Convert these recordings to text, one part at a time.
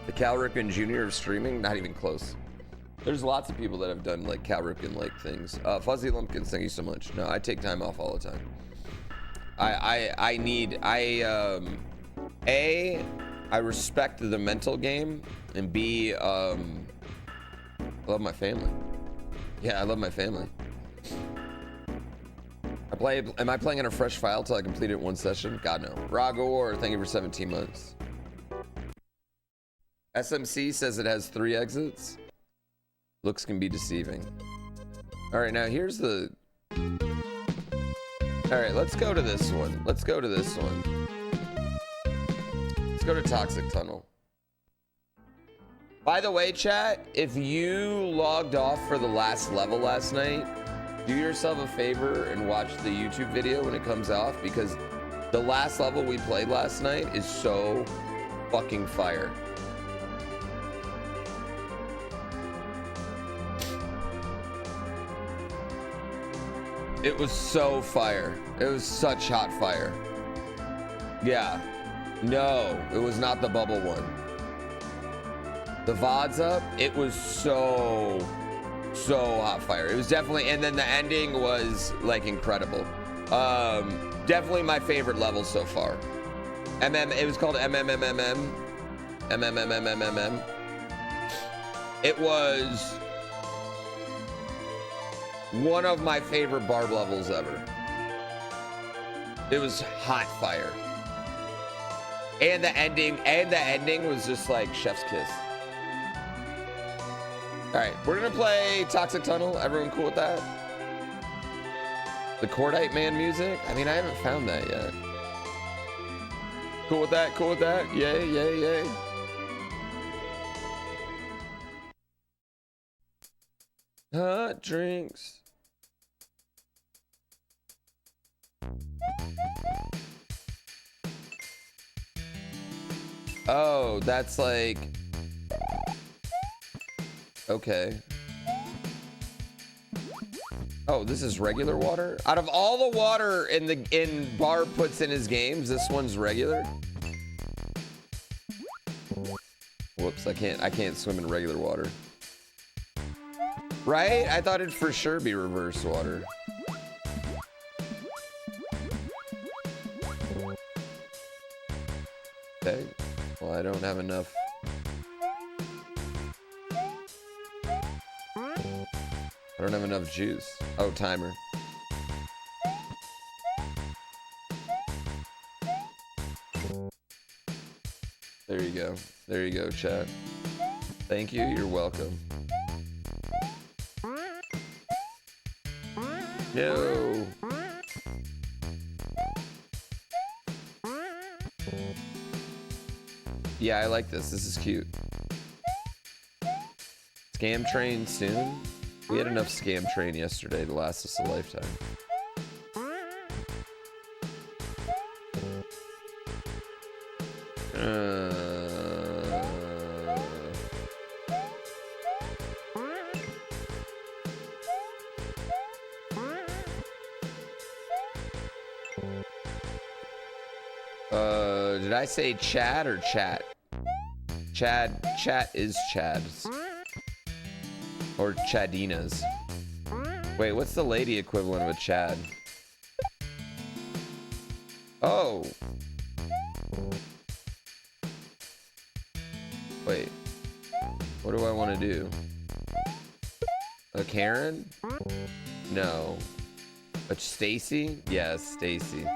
The Cal Ripken Jr. of streaming, not even close. There's lots of people that have done like Cal Ripken like things. Fuzzy Lumpkins, thank you so much. No, I take time off all the time. I respect the mental game, and B, I love my family. Yeah, I love my family. Am I playing on a fresh file till I complete it in one session? God no. Ragor, thank you for 17 months. SMC says it has 3 exits. Looks can be deceiving. All right, now here's the... All right, let's go to this one. Let's go to this one. Let's go to Toxic Tunnel. By the way, chat, if you logged off for the last level last night, do yourself a favor and watch the YouTube video when it comes off, because the last level we played last night is so fucking fire. It was so fire. It was such hot fire. Yeah. No, it was not the bubble one. The VOD's up. It was so hot fire. It was definitely, and then the ending was like incredible. Definitely my favorite level so far. It was called MMMMM. MMMMMM. It was one of my favorite barb levels ever. It was hot fire. And the ending was just like chef's kiss. All right, we're gonna play Toxic Tunnel. Everyone cool with that? The Cordite Man music? I mean, I haven't found that yet. Cool with that? Cool with that? Yay, yay, yay. Hot drinks. Oh, that's like... Okay. Oh, this is regular water? Out of all the water in Barb puts in his games, this one's regular? Whoops, I can't swim in regular water. Right? I thought it'd for sure be reverse water. Okay. Well, I don't have enough. I don't have enough juice. Oh, timer. There you go. There you go, chat. Thank you. You're welcome. No. Yeah, I like this. This is cute. Scam train soon. We had enough scam train yesterday to last us a lifetime. Did I say Chad or chat? Chat is Chad's. Or Chadina's. Wait, what's the lady equivalent of a Chad? Oh. Wait. What do I want to do? A Karen? No. A Stacy? Yes, Stacy.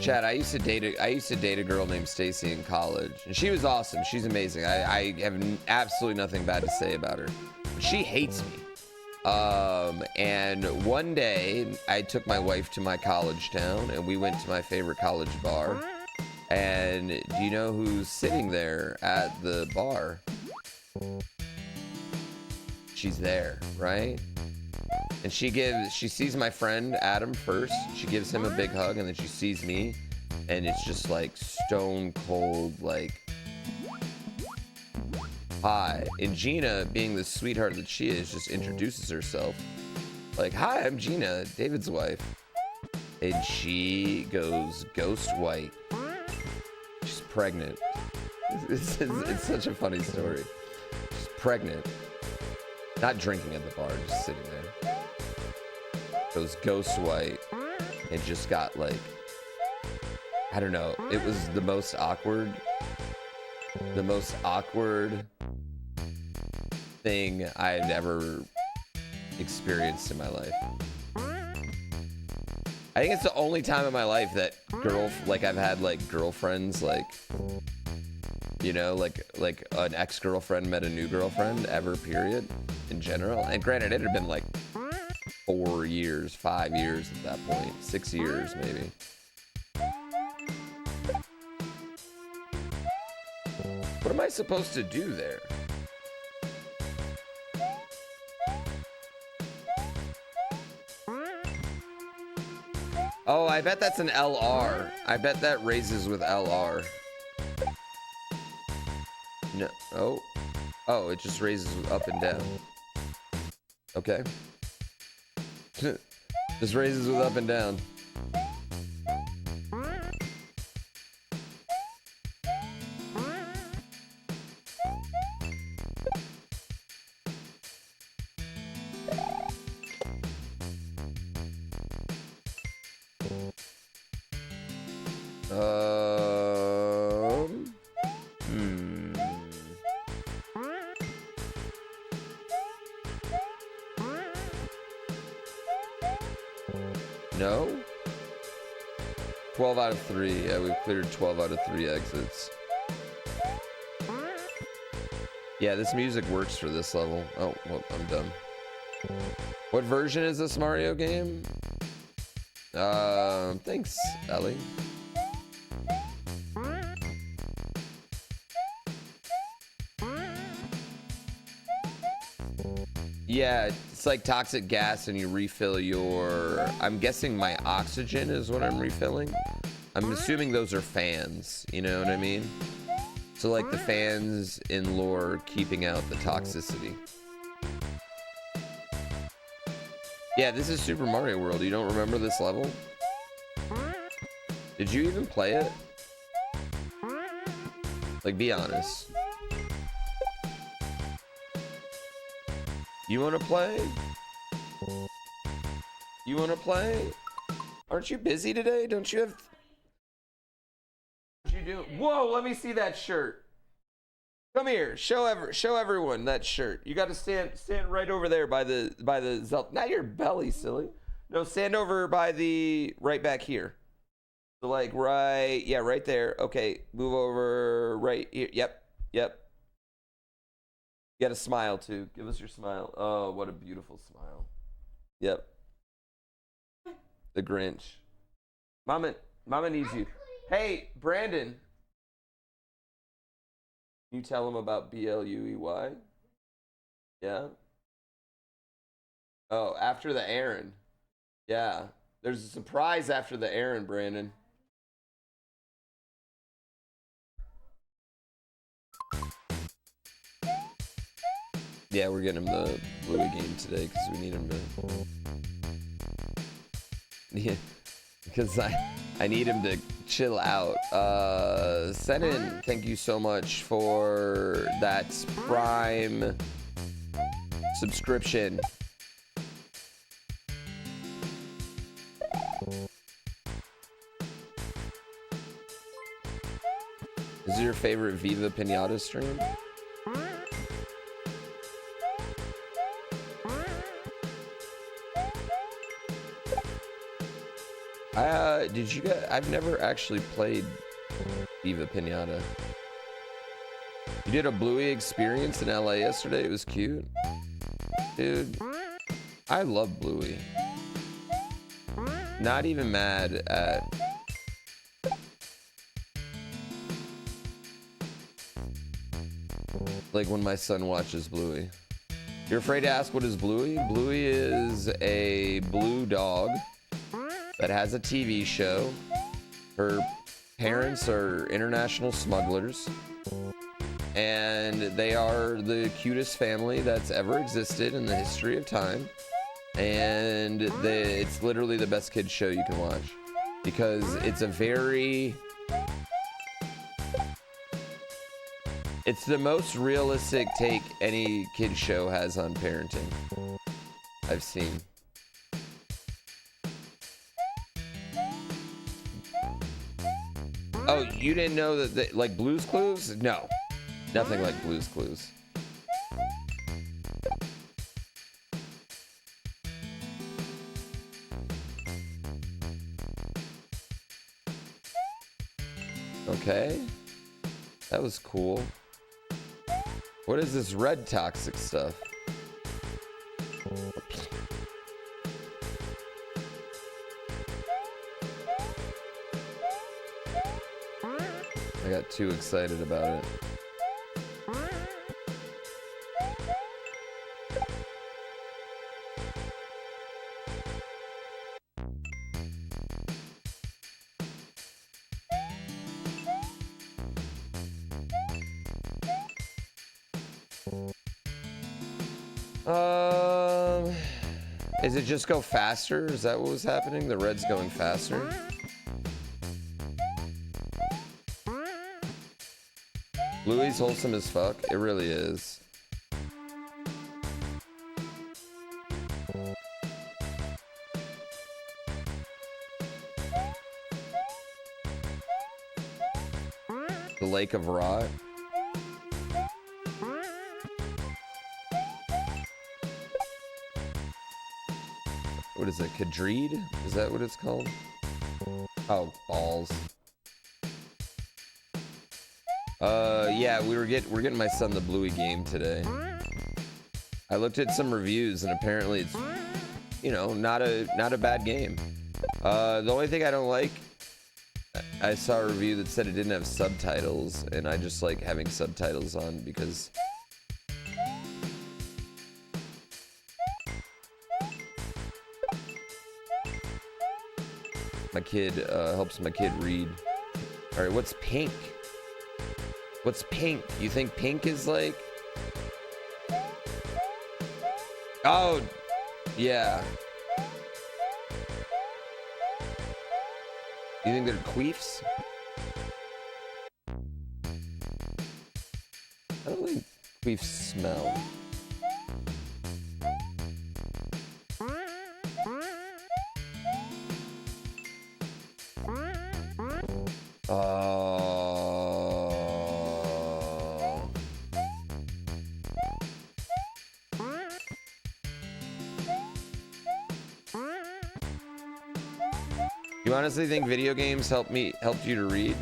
Chad, I used to date a girl named Stacy in college, and she was awesome. She's amazing. I have absolutely nothing bad to say about her. She hates me. And one day I took my wife to my college town, and we went to my favorite college bar. And do you know who's sitting there at the bar? She's there, right? And she sees my friend Adam first. She gives him a big hug, and then she sees me, and it's just like stone cold, like, hi. And Gina, being the sweetheart that she is, just introduces herself. Like, hi, I'm Gina, David's wife. And she goes ghost white. She's pregnant. It's such a funny story. She's pregnant. Not drinking at the bar, just sitting there. Goes ghost white and just got like, I don't know. It was the most awkward thing I'd ever experienced in my life. I think it's the only time in my life that I've had like girlfriends, like, you know, like an ex-girlfriend met a new girlfriend ever, period, in general. And granted, it had been like 4 years, 5 years at that point, 6 years maybe. What am I supposed to do there? Oh, I bet that's an LR. I bet that raises with LR. No. Oh, it just raises up and down. Okay. Just raises with up and down. No? 12 out of 3. Yeah, we've cleared 12 out of 3 exits. Yeah, this music works for this level. Oh, well, I'm done. What version is this Mario game? Thanks, Ellie. Yeah, it's like toxic gas and you refill your... I'm guessing my oxygen is what I'm refilling. I'm assuming those are fans, you know what I mean? So like the fans in lore keeping out the toxicity. Yeah, this is Super Mario World. You don't remember this level? Did you even play it? Like, be honest. You want to play? You want to play? Aren't you busy today? Don't you have... What you do? Whoa, let me see that shirt. Come here. Show everyone that shirt. You got to stand right over there by the Zelda. Not your belly, silly. No, stand over by the... Right back here. So like right... Yeah, right there. Okay, move over right here. Yep. You got a smile too. Give us your smile. Oh, what a beautiful smile. Yep. The Grinch. Mama needs you. Hey, Brandon. You tell him about BLUEY? Yeah. Oh, after the errand. Yeah. There's a surprise after the errand, Brandon. Yeah, we're getting him the Bluey game today because we need him to... Yeah, because I need him to chill out. Senin, thank you so much for that Prime subscription. Is it your favorite Viva Pinata stream? Did you guys... I've never actually played Viva Pinata. You did a Bluey experience in LA yesterday. It was cute. Dude, I love Bluey. Not even mad at... like when my son watches Bluey. You're afraid to ask what is Bluey? Bluey is a blue dog that has a TV show. Her parents are international smugglers, and they are the cutest family that's ever existed in the history of time. And it's literally the best kids show you can watch, because it's a very It's the most realistic take any kid show has on parenting I've seen. Oh, you didn't know that like Blue's Clues? No, nothing like Blue's Clues. Okay, that was cool. What is this red toxic stuff? I got too excited about it. Is it just go faster? Is that what was happening? The red's going faster? Bluey's wholesome as fuck. It really is. The Lake of Rot. What is it? Kadreed? Is that what it's called? Oh, balls. Yeah, we're getting my son the Bluey game today. I looked at some reviews and apparently it's, you know, not a bad game. The only thing I don't like, I saw a review that said it didn't have subtitles, and I just like having subtitles on because my kid helps my kid read. All right, what's pink? What's pink? You think pink is like? Oh, yeah. You think they're queefs? I don't think queefs smell. You honestly think video games helped you to read?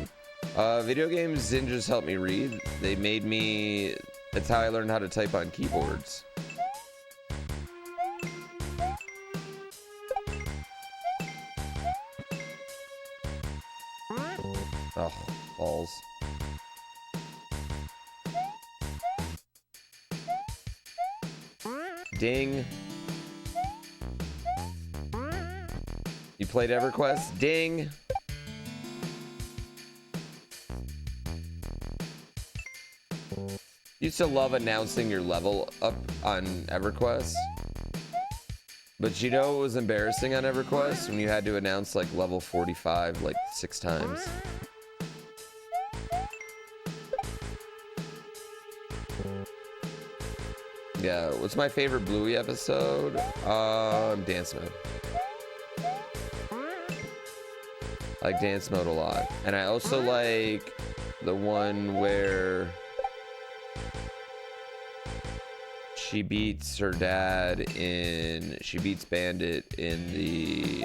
Video games didn't just help me read. They made me... That's how I learned how to type on keyboards. Oh, balls. Ding. You played EverQuest? Ding. Used to love announcing your level up on EverQuest. But you know what was embarrassing on EverQuest? When you had to announce like level 45 like 6 times. Yeah, what's my favorite Bluey episode? Dance Mode. I like Dance Mode a lot. And I also like the one where she beats her dad she beats Bandit in the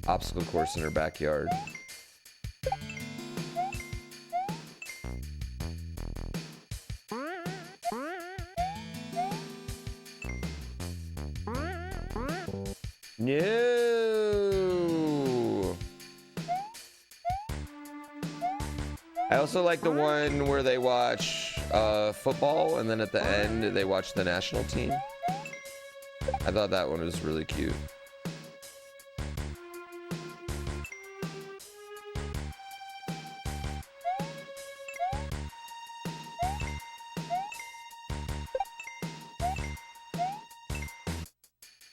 obstacle course in her backyard. No. I also like the one where they watch football and then at the end they watch the national team. I thought that one was really cute.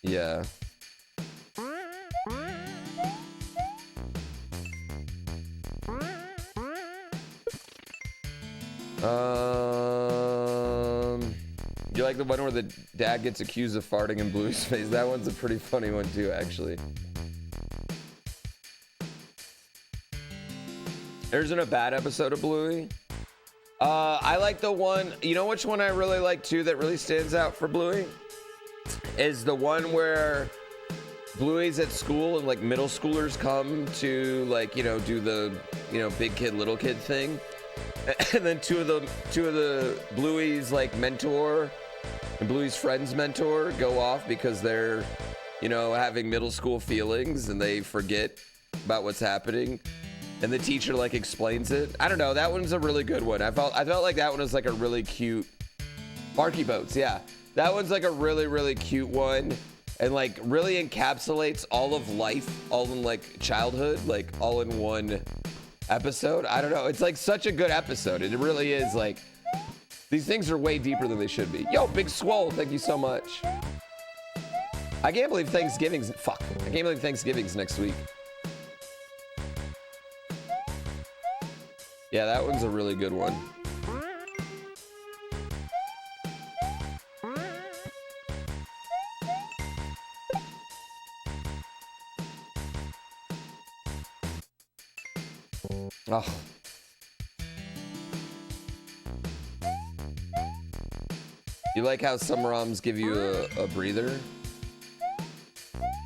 Yeah. You like the one where the dad gets accused of farting in Bluey's face? That one's a pretty funny one too, actually. There isn't a bad episode of Bluey. I like the one, you know which one I really like too that really stands out for Bluey? Is the one where Bluey's at school and like middle schoolers come to like, you know, do the, you know, big kid, little kid thing. And then two of the Bluey's like mentor and Bluey's friend's mentor go off because they're, you know, having middle school feelings and they forget about what's happening. And the teacher like explains it. I don't know. That one's a really good one. I felt like that one was like a really cute. Barky Boats, yeah. That one's like a really, really cute one. And like really encapsulates all of life, all in like childhood, like all in one episode. I don't know. It's like such a good episode. It really is like, these things are way deeper than they should be. Yo, Big Swole, thank you so much. I can't believe Thanksgiving's, fuck. I can't believe Thanksgiving's next week. Yeah, that one's a really good one. Oh. You like how some ROMs give you a breather?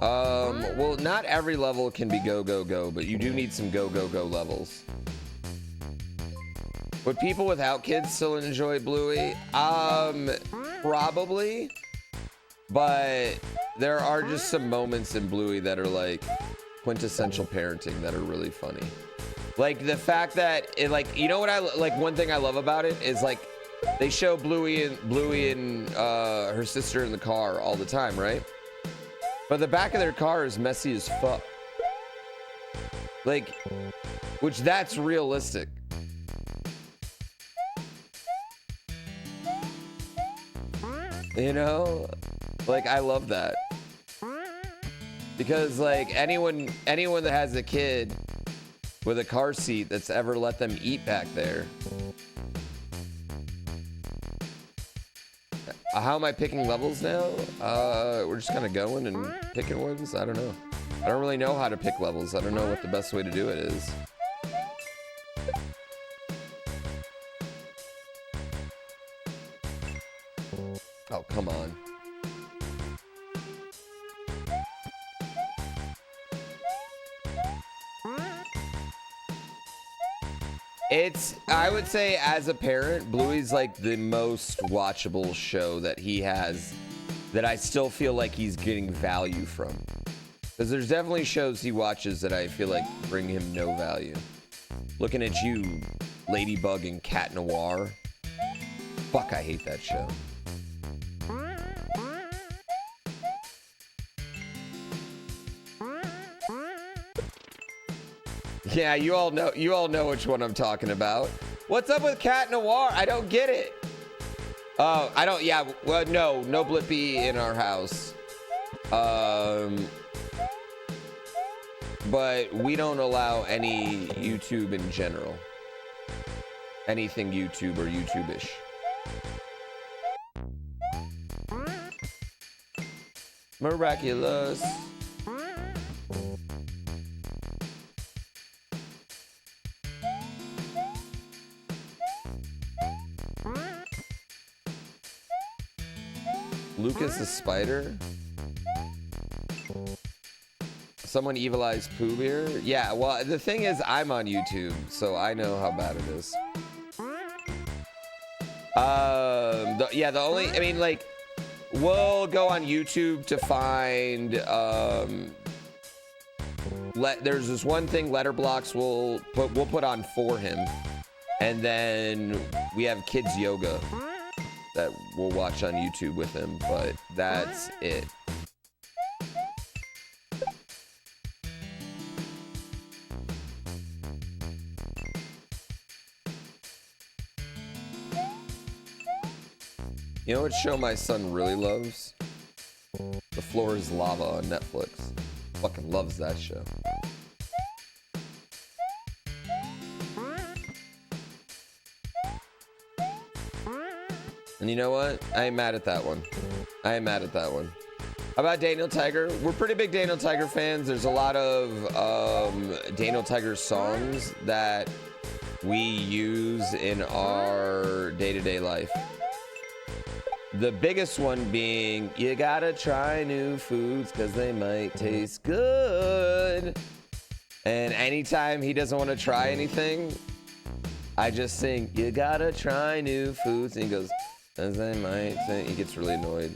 Well, not every level can be go, go, go, but you do need some go, go, go levels. Would people without kids still enjoy Bluey? Probably. But there are just some moments in Bluey that are like quintessential parenting that are really funny. Like the fact that it, like, you know what I like, one thing I love about it is like they show Bluey and her sister in the car all the time, right? But the back of their car is messy as fuck. Like, which that's realistic. You know, like I love that because like anyone that has a kid with a car seat that's ever let them eat back there. How am I picking levels now? We're just kind of going and picking ones. I don't know. I don't really know how to pick levels. I don't know what the best way to do it is. Oh, come on. It's, I would say as a parent, Bluey's like the most watchable show that he has that I still feel like he's getting value from. Because there's definitely shows he watches that I feel like bring him no value. Looking at you, Ladybug and Cat Noir. Fuck, I hate that show. Yeah, you all know which one I'm talking about. What's up with Cat Noir? I don't get it. Oh, I don't, yeah, well, no Blippi in our house. But we don't allow any YouTube in general. Anything YouTube or YouTube-ish. Miraculous. Lucas the Spider? Someone evilized PooBear? Yeah, well, the thing is, I'm on YouTube, so I know how bad it is. Yeah, the only, I mean, like, we'll go on YouTube to find, there's this one thing Letterblocks we'll put on for him, and then we have kids yoga that we'll watch on YouTube with him, but that's it. You know what show my son really loves? The Floor is Lava on Netflix. Fucking loves that show. And you know what? I ain't mad at that one. I ain't mad at that one. How about Daniel Tiger? We're pretty big Daniel Tiger fans. There's a lot of Daniel Tiger songs that we use in our day-to-day life. The biggest one being, you gotta try new foods because they might taste good. And anytime he doesn't want to try anything, I just sing, you gotta try new foods. And he goes, because they might taste, he gets really annoyed.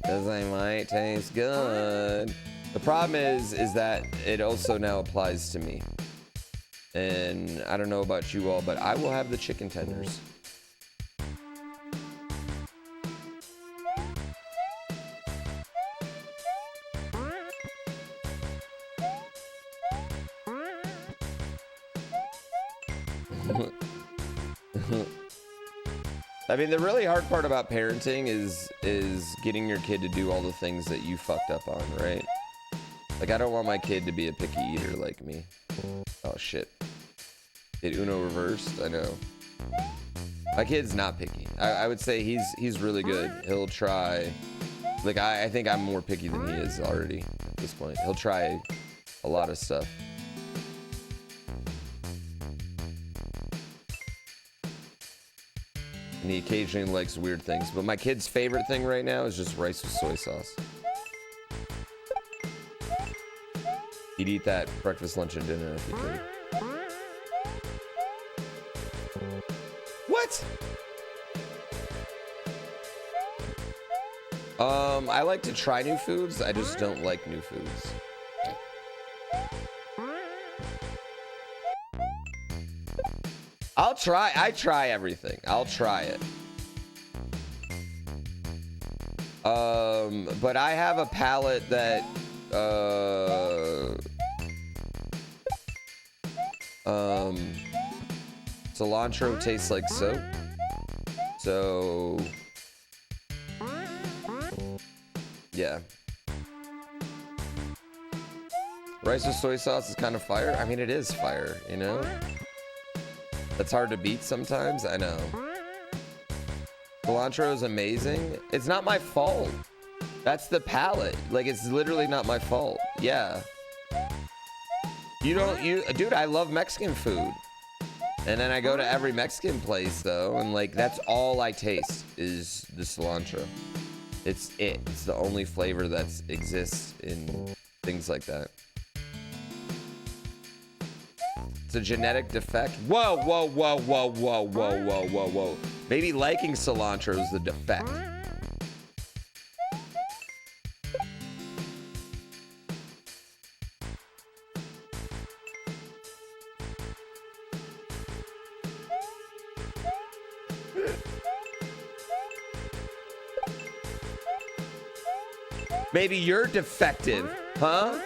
Because they might taste good. The problem is that it also now applies to me. And I don't know about you all, but I will have the chicken tenders. I mean, the really hard part about parenting is getting your kid to do all the things that you fucked up on, right? Like, I don't want my kid to be a picky eater like me. Oh, shit. Did Uno reversed? I know. My kid's not picky. I would say he's really good. He'll try. Like, I think I'm more picky than he is already at this point. He'll try a lot of stuff. And he occasionally likes weird things. But my kid's favorite thing right now is just rice with soy sauce. He'd eat that breakfast, lunch, and dinner if he could. What? I like to try new foods. I just don't like new foods. I try everything. I'll try it. But I have a palate that, cilantro tastes like soap. So, yeah. Rice with soy sauce is kind of fire. I mean, it is fire, you know? That's hard to beat sometimes, I know. Cilantro is amazing. It's not my fault. That's the palate. Like, it's literally not my fault. Yeah. Dude, I love Mexican food. And then I go to every Mexican place, though, and, like, that's all I taste is the cilantro. It's the only flavor that exists in things like that. It's a genetic defect. Whoa, whoa, whoa, whoa, whoa, whoa, whoa, whoa, whoa. Maybe liking cilantro is the defect. Maybe you're defective, huh?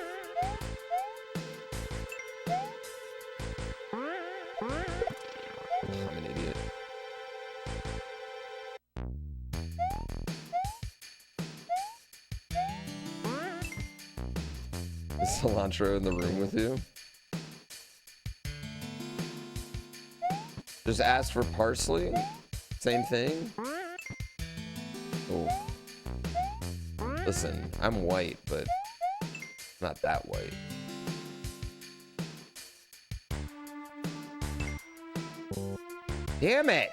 I'm an idiot. Is cilantro in the room with you? Just ask for parsley? Same thing? Oh. Listen, I'm white, but not that white. Damn it!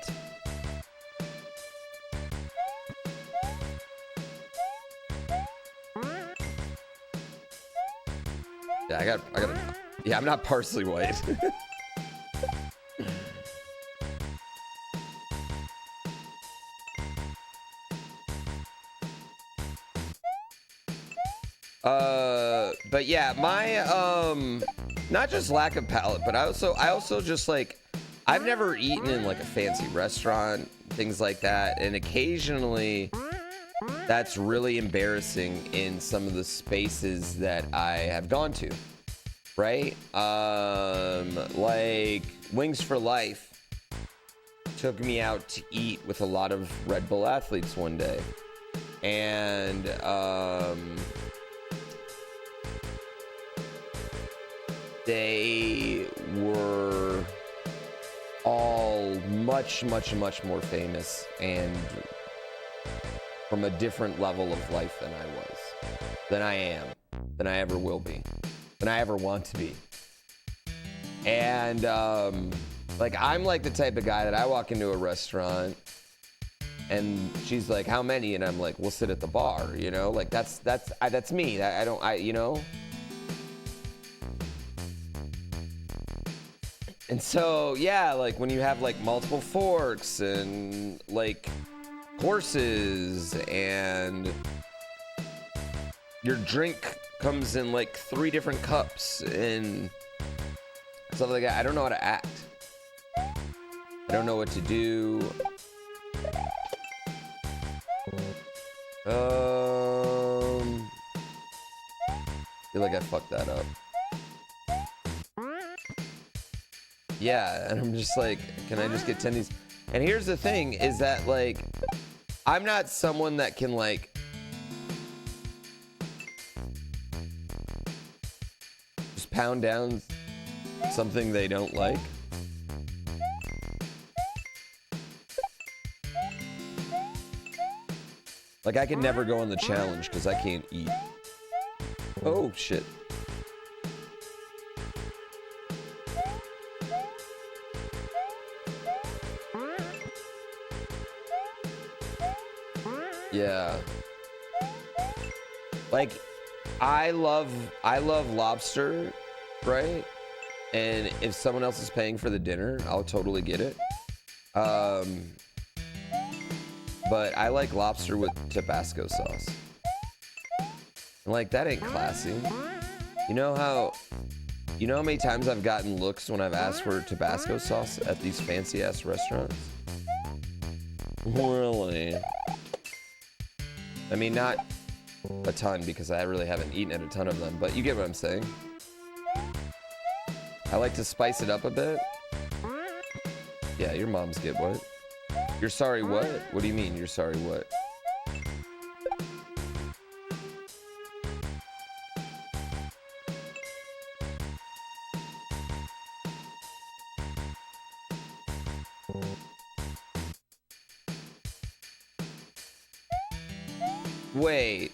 Yeah, I got yeah, I'm not parsley white. But yeah, my not just lack of palate, but I also just like, I've never eaten in like a fancy restaurant, things like that, and occasionally that's really embarrassing in some of the spaces that I have gone to, right? Like Wings for Life took me out to eat with a lot of Red Bull athletes one day, and they were all much much, much, much more famous and from a different level of life than I was, than I am, than I ever will be, than I ever want to be. And like, I'm like the type of guy that I walk into a restaurant and she's like, how many? And I'm like, we'll sit at the bar, you know? Like, that's me. You know? And so, yeah, like when you have like multiple forks and like courses and your drink comes in like 3 different cups and stuff like that, I don't know how to act. I don't know what to do. I feel like I fucked that up. Yeah, and I'm just like, can I just get 10 of these? And here's the thing, is that like, I'm not someone that can like just pound down something they don't like. Like, I can never go on the challenge because I can't eat. Oh, shit. Yeah. Like, I love lobster, right? And if someone else is paying for the dinner, I'll totally get it. But I like lobster with Tabasco sauce. And like, that ain't classy. You know how many times I've gotten looks when I've asked for Tabasco sauce at these fancy ass restaurants? Really? I mean, not a ton because I really haven't eaten at a ton of them, but you get what I'm saying. I like to spice it up a bit. Yeah, your mom's get what? You're sorry what? What do you mean you're sorry what? Wait.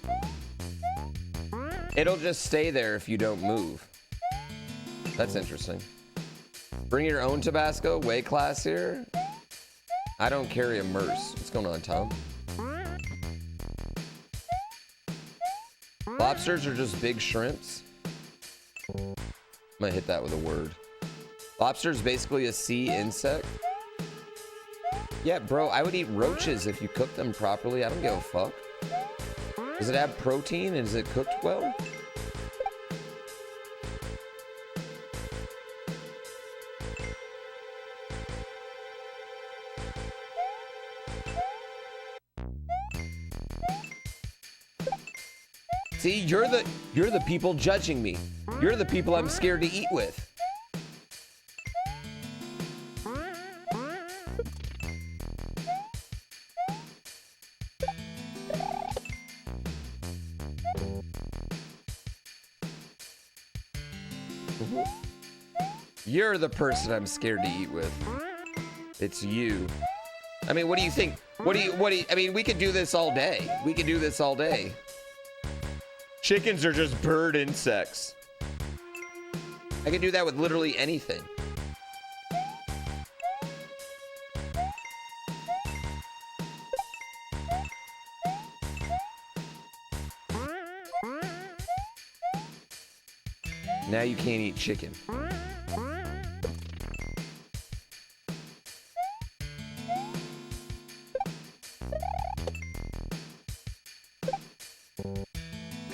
It'll just stay there if you don't move. That's interesting. Bring your own Tabasco, way classier. I don't carry a merce. What's going on, Tom? Lobsters are just big shrimps. I'm gonna hit that with a word. Lobster is basically a sea insect. Yeah, bro, I would eat roaches if you cook them properly. I don't give a fuck. Does it have protein and is it cooked well? See, you're the people judging me. You're the people I'm scared to eat with. You're the person I'm scared to eat with. It's you. I mean, what do you think? What do you, I mean, we could do this all day. We could do this all day. Chickens are just bird insects. I could do that with literally anything. Now you can't eat chicken.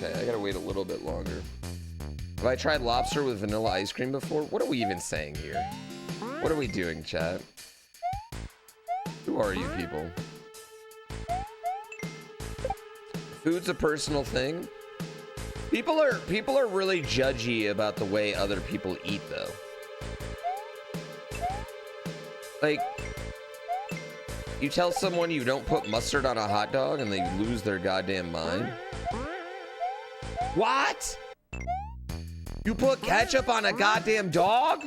Okay, I gotta wait a little bit longer. Have I tried lobster with vanilla ice cream before? What are we even saying here? What are we doing, chat? Who are you people? Food's a personal thing. People are really judgy about the way other people eat, though. Like, you tell someone you don't put mustard on a hot dog and they lose their goddamn mind. What? You put ketchup on a goddamn dog?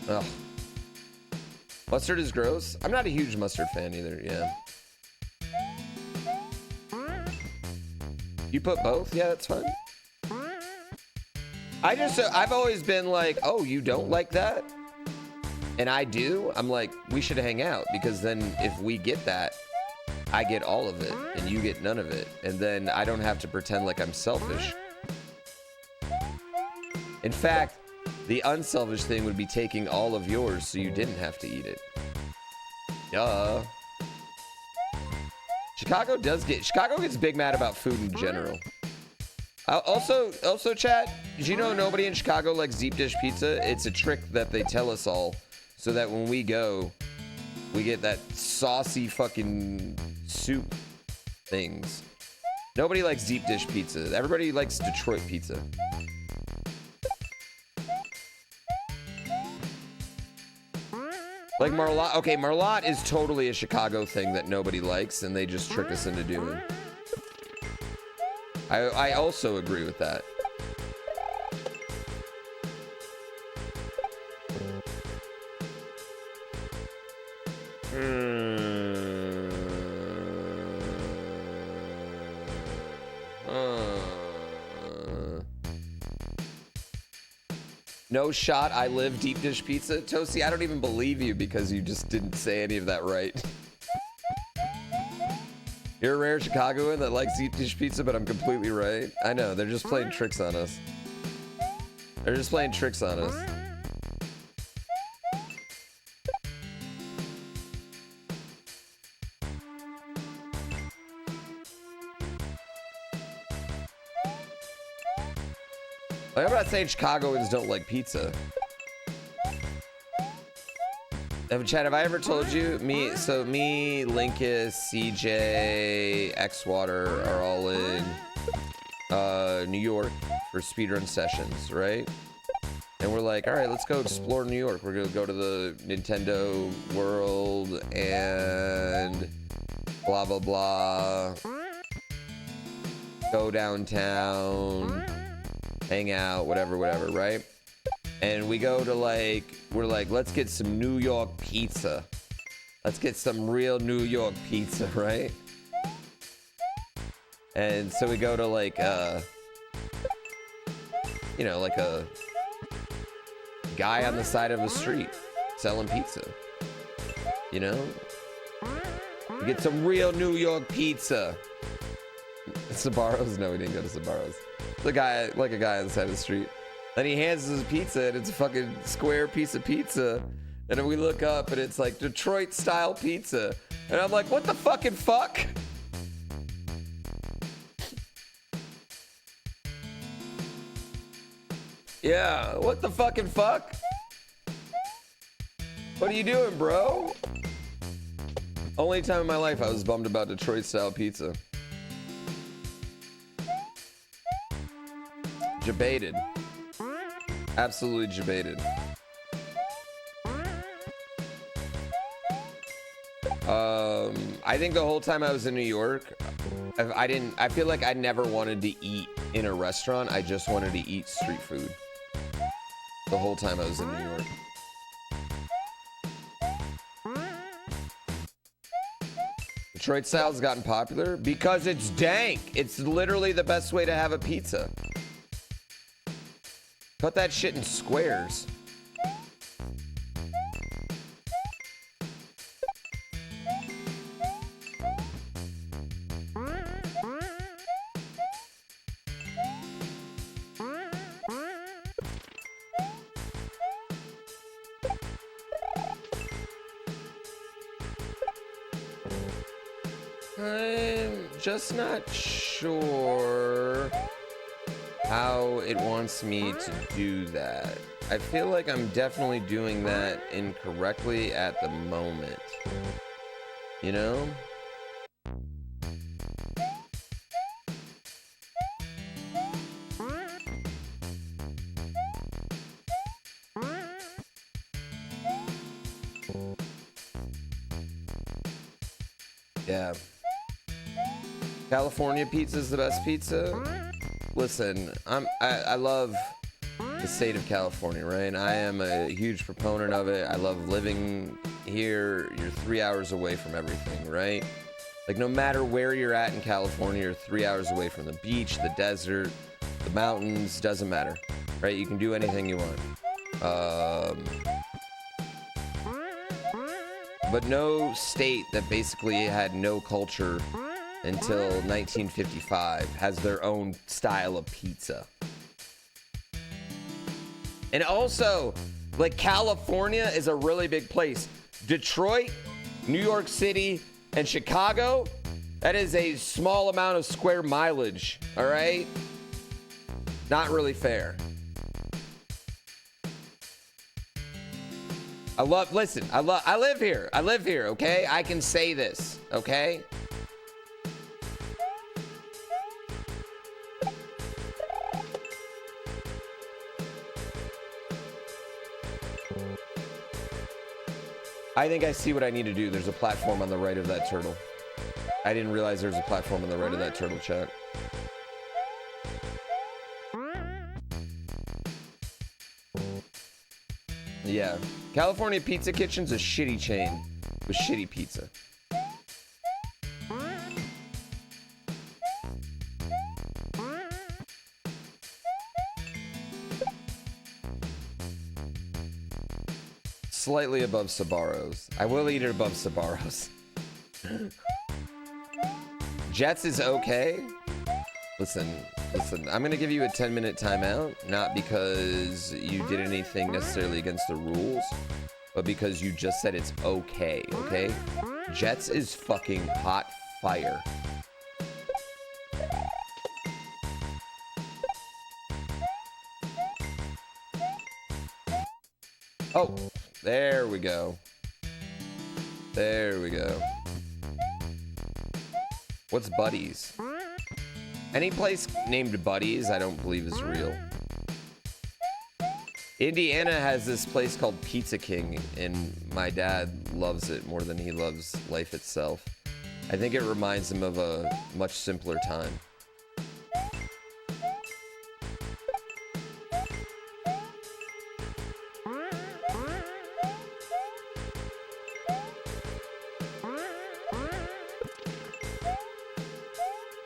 Ugh. Mustard is gross. I'm not a huge mustard fan either, yeah. You put both? Yeah, that's fine. I've always been like, oh, you don't like that? And I do? I'm like, we should hang out, because then if we get that, I get all of it, and you get none of it. And then I don't have to pretend like I'm selfish. In fact, the unselfish thing would be taking all of yours so you didn't have to eat it. Duh. Chicago gets big mad about food in general. Also, chat, did you know nobody in Chicago likes deep dish pizza? It's a trick that they tell us all so that when we go, we get that saucy fucking soup things. Nobody likes deep dish pizza. Everybody likes Detroit pizza. Like Marlot. Okay, Marlot is totally a Chicago thing that nobody likes, and they just trick us into doing. I also agree with that. No shot, I live deep dish pizza. Toasty, I don't even believe you because you just didn't say any of that right. You're a rare Chicagoan that likes deep dish pizza, but I'm completely right. I know, they're just playing tricks on us. They're just playing tricks on us. Like, I'm not saying Chicagoans don't like pizza. Chad, have I ever told you? Me, Linkus, CJ, Xwater are all in New York for speedrun sessions, right? And we're like, all right, let's go explore New York. We're gonna go to the Nintendo World and blah, blah, blah. Go downtown, hang out, whatever, right? And we go to we're like, let's get some New York pizza. Let's get some real New York pizza, right? And so we go to you know, like a guy on the side of a street selling pizza. You know? We get some real New York pizza. Sbarro's? No, we didn't go to Sbarro's. The guy, like a guy on the side of the street. Then he hands us his pizza, and it's a fucking square piece of pizza. And then we look up, and it's like Detroit style pizza. And I'm like, what the fucking fuck? Yeah, what the fucking fuck? What are you doing, bro? Only time in my life I was bummed about Detroit style pizza. Debated. Absolutely debated. I think the whole time I was in New York, I feel like I never wanted to eat in a restaurant. I just wanted to eat street food. The whole time I was in New York. Detroit style's gotten popular because it's dank. It's literally the best way to have a pizza. Cut that shit in squares. I'm just not sure how it wants me to do that. I feel like I'm definitely doing that incorrectly at the moment. You know? Yeah. California pizza is the best pizza. Listen, I love the state of California, right? I am a huge proponent of it. I love living here. You're 3 hours away from everything, right? Like, no matter where you're at in California, you're 3 hours away from the beach, the desert, the mountains, doesn't matter, right? You can do anything you want. But no state that basically had no culture until 1955 has their own style of pizza. And also, like, California is a really big place. Detroit, New York City, and Chicago, that is a small amount of square mileage, all right? Not really fair. I live here. I live here, okay? I can say this, okay? I think I see what I need to do. There's a platform on the right of that turtle. I didn't realize there's a platform on the right of that turtle, chat. Yeah. California Pizza Kitchen's a shitty chain with shitty pizza. Slightly above Sbarro's. I will eat it above Sbarro's. Jets is okay. Listen, I'm gonna give you a 10-minute timeout, not because you did anything necessarily against the rules, but because you just said it's okay, okay? Jets is fucking hot fire. Oh, there we go. There we go. What's Buddies? Any place named Buddies, I don't believe is real. Indiana has this place called Pizza King, and my dad loves it more than he loves life itself. I think it reminds him of a much simpler time.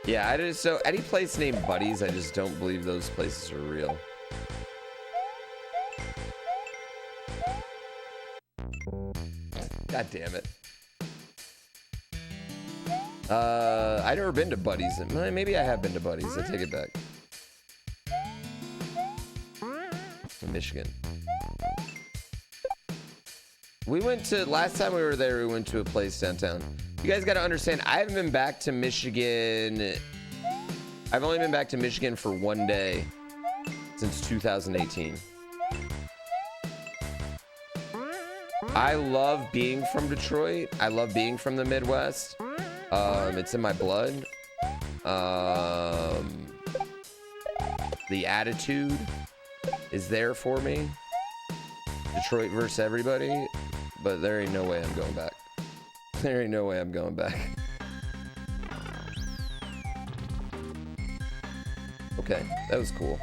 Yeah, so any place named Buddies, I just don't believe those places are real. God damn it. I've never been to Buddies. Maybe I have been to Buddies. I take it back. Michigan. We went to, last time we were there, we went to a place downtown. You guys got to understand, I haven't been back to Michigan. I've only been back to Michigan for one day since 2018. I love being from Detroit. I love being from the Midwest. It's in my blood. The attitude is there for me. Detroit versus everybody, but there ain't no way I'm going back. There ain't no way I'm going back. Okay, that was cool.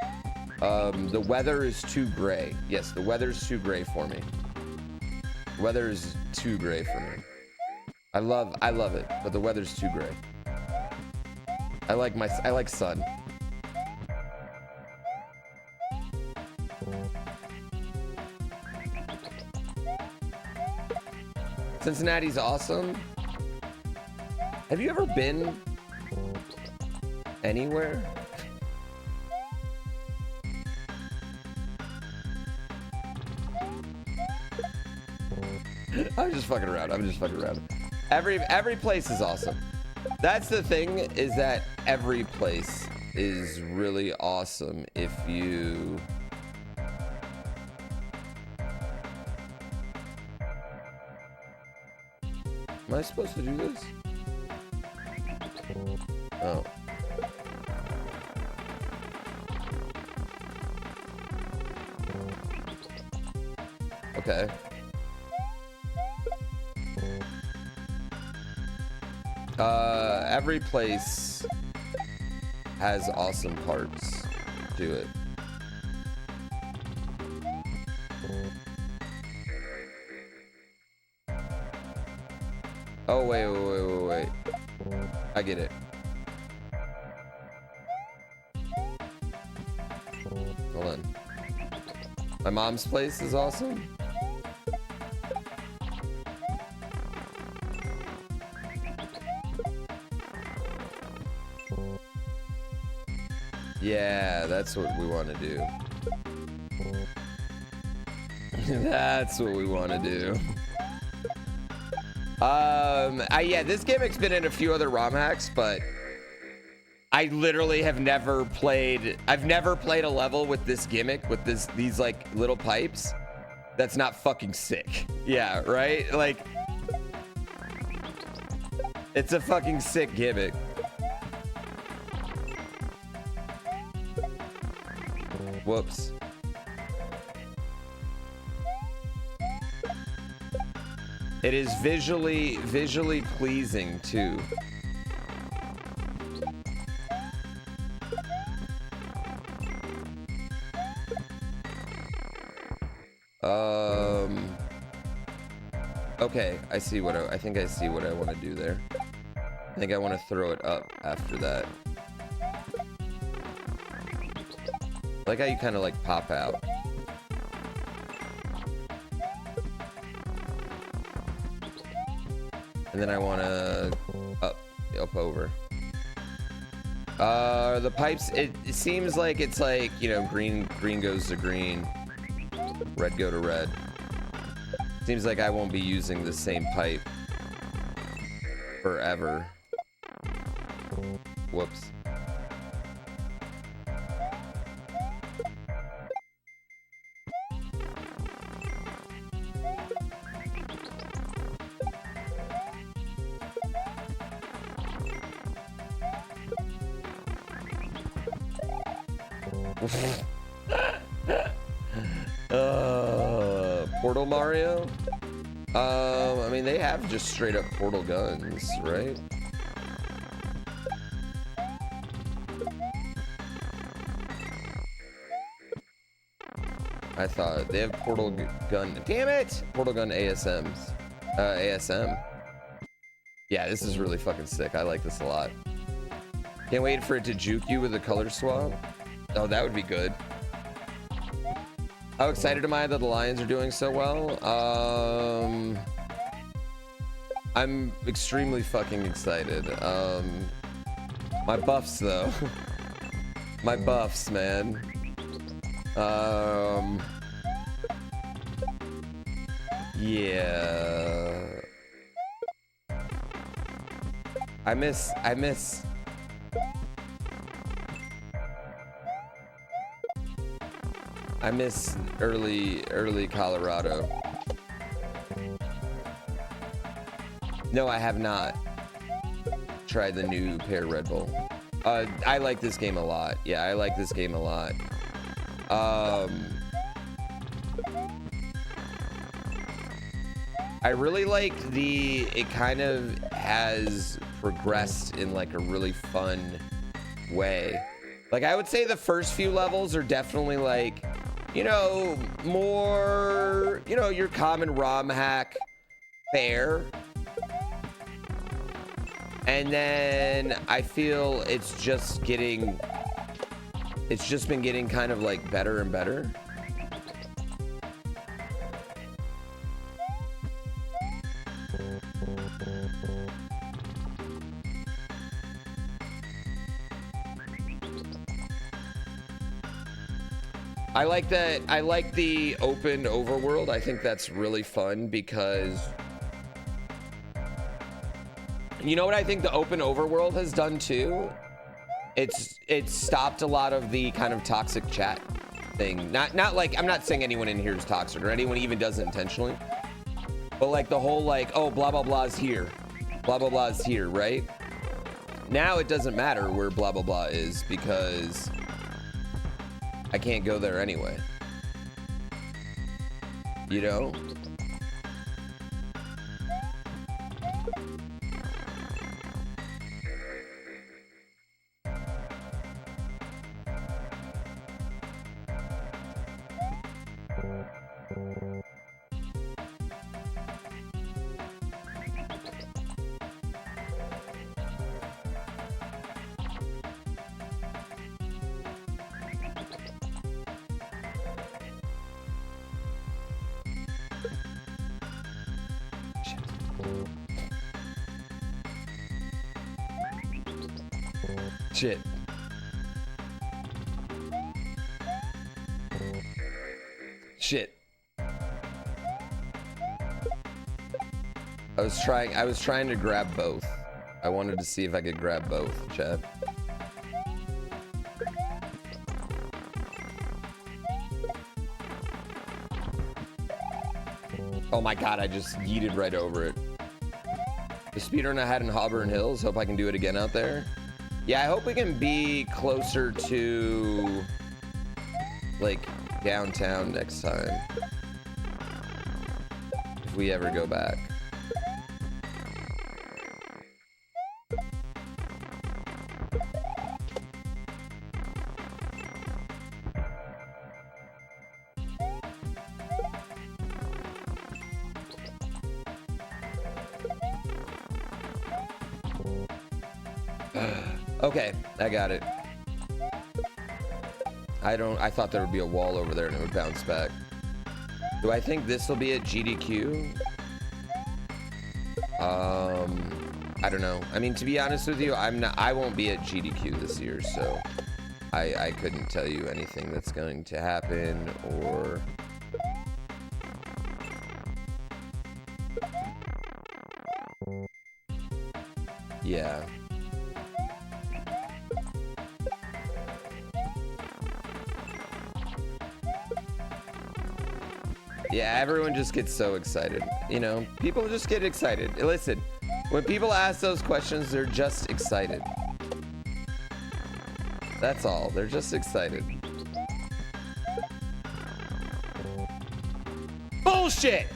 The weather is too gray. Yes, the weather's too gray for me. The weather is too gray for me. I love it, but the weather's too gray. I like sun. Cincinnati's awesome. Have you ever been anywhere? I'm just fucking around. Every place is awesome. That's the thing, is that every place is really awesome if you... Am I supposed to do this? Oh. Okay. Every place has awesome parts to it. Oh, wait. I get it. Hold on. My mom's place is awesome. Yeah, that's what we want to do. That's what we want to do. Yeah, this gimmick's been in a few other ROM hacks, but I literally have never played. I've never played a level with this gimmick with these like little pipes. That's not fucking sick. Yeah, right? Like, it's a fucking sick gimmick. Whoops. It is visually pleasing too. Okay, I see what I think I see what I want to do there. I think I want to throw it up after that. Like how you kind of like pop out. And then I want to up over. The pipes, it seems like it's like, you know, green goes to green, red go to red. Seems like I won't be using the same pipe forever. Whoops. Portal Mario? I mean, they have just straight up portal guns, right? I thought they have portal gun. Damn it! Portal gun ASMs. ASM. Yeah, this is really fucking sick. I like this a lot. Can't wait for it to juke you with a color swap. Oh, that would be good. How excited am I that the Lions are doing so well? I'm extremely fucking excited. My buffs though. My buffs, man. Yeah. I miss early Colorado. No, I have not tried the new Pear Red Bull. I like this game a lot. Yeah, I like this game a lot. I really like it kind of has progressed in like a really fun way. Like, I would say the first few levels are definitely like, you know, more, you know, your common ROM hack fare. And then I feel it's just been getting kind of like better and better. I like that. I like the open overworld. I think that's really fun because, you know what I think the open overworld has done too? It's stopped a lot of the kind of toxic chat thing. Not like, I'm not saying anyone in here is toxic or anyone even does it intentionally, but like the whole like, oh, blah blah blah is here, blah blah blah is here, right? Now it doesn't matter where blah blah blah is because I can't go there anyway. You know? Shit. Shit. I was trying to grab both. I wanted to see if I could grab both, chat. Oh my god, I just yeeted right over it. The speedrun I had in Auburn Hills, hope I can do it again out there. Yeah, I hope we can be closer to, like, downtown next time. If we ever go back. Okay, I got it. I thought there would be a wall over there and it would bounce back. Do I think this will be at GDQ? I don't know. I mean, to be honest with you, I won't be at GDQ this year, so I couldn't tell you anything that's going to happen or yeah. Yeah, everyone just gets so excited. You know, people just get excited. Listen, when people ask those questions, they're just excited. That's all. They're just excited. Bullshit!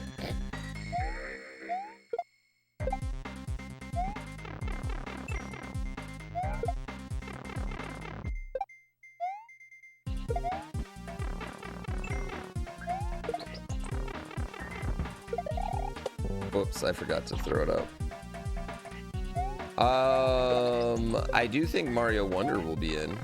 Whoops, I forgot to throw it up. I do think Mario Wonder will be in.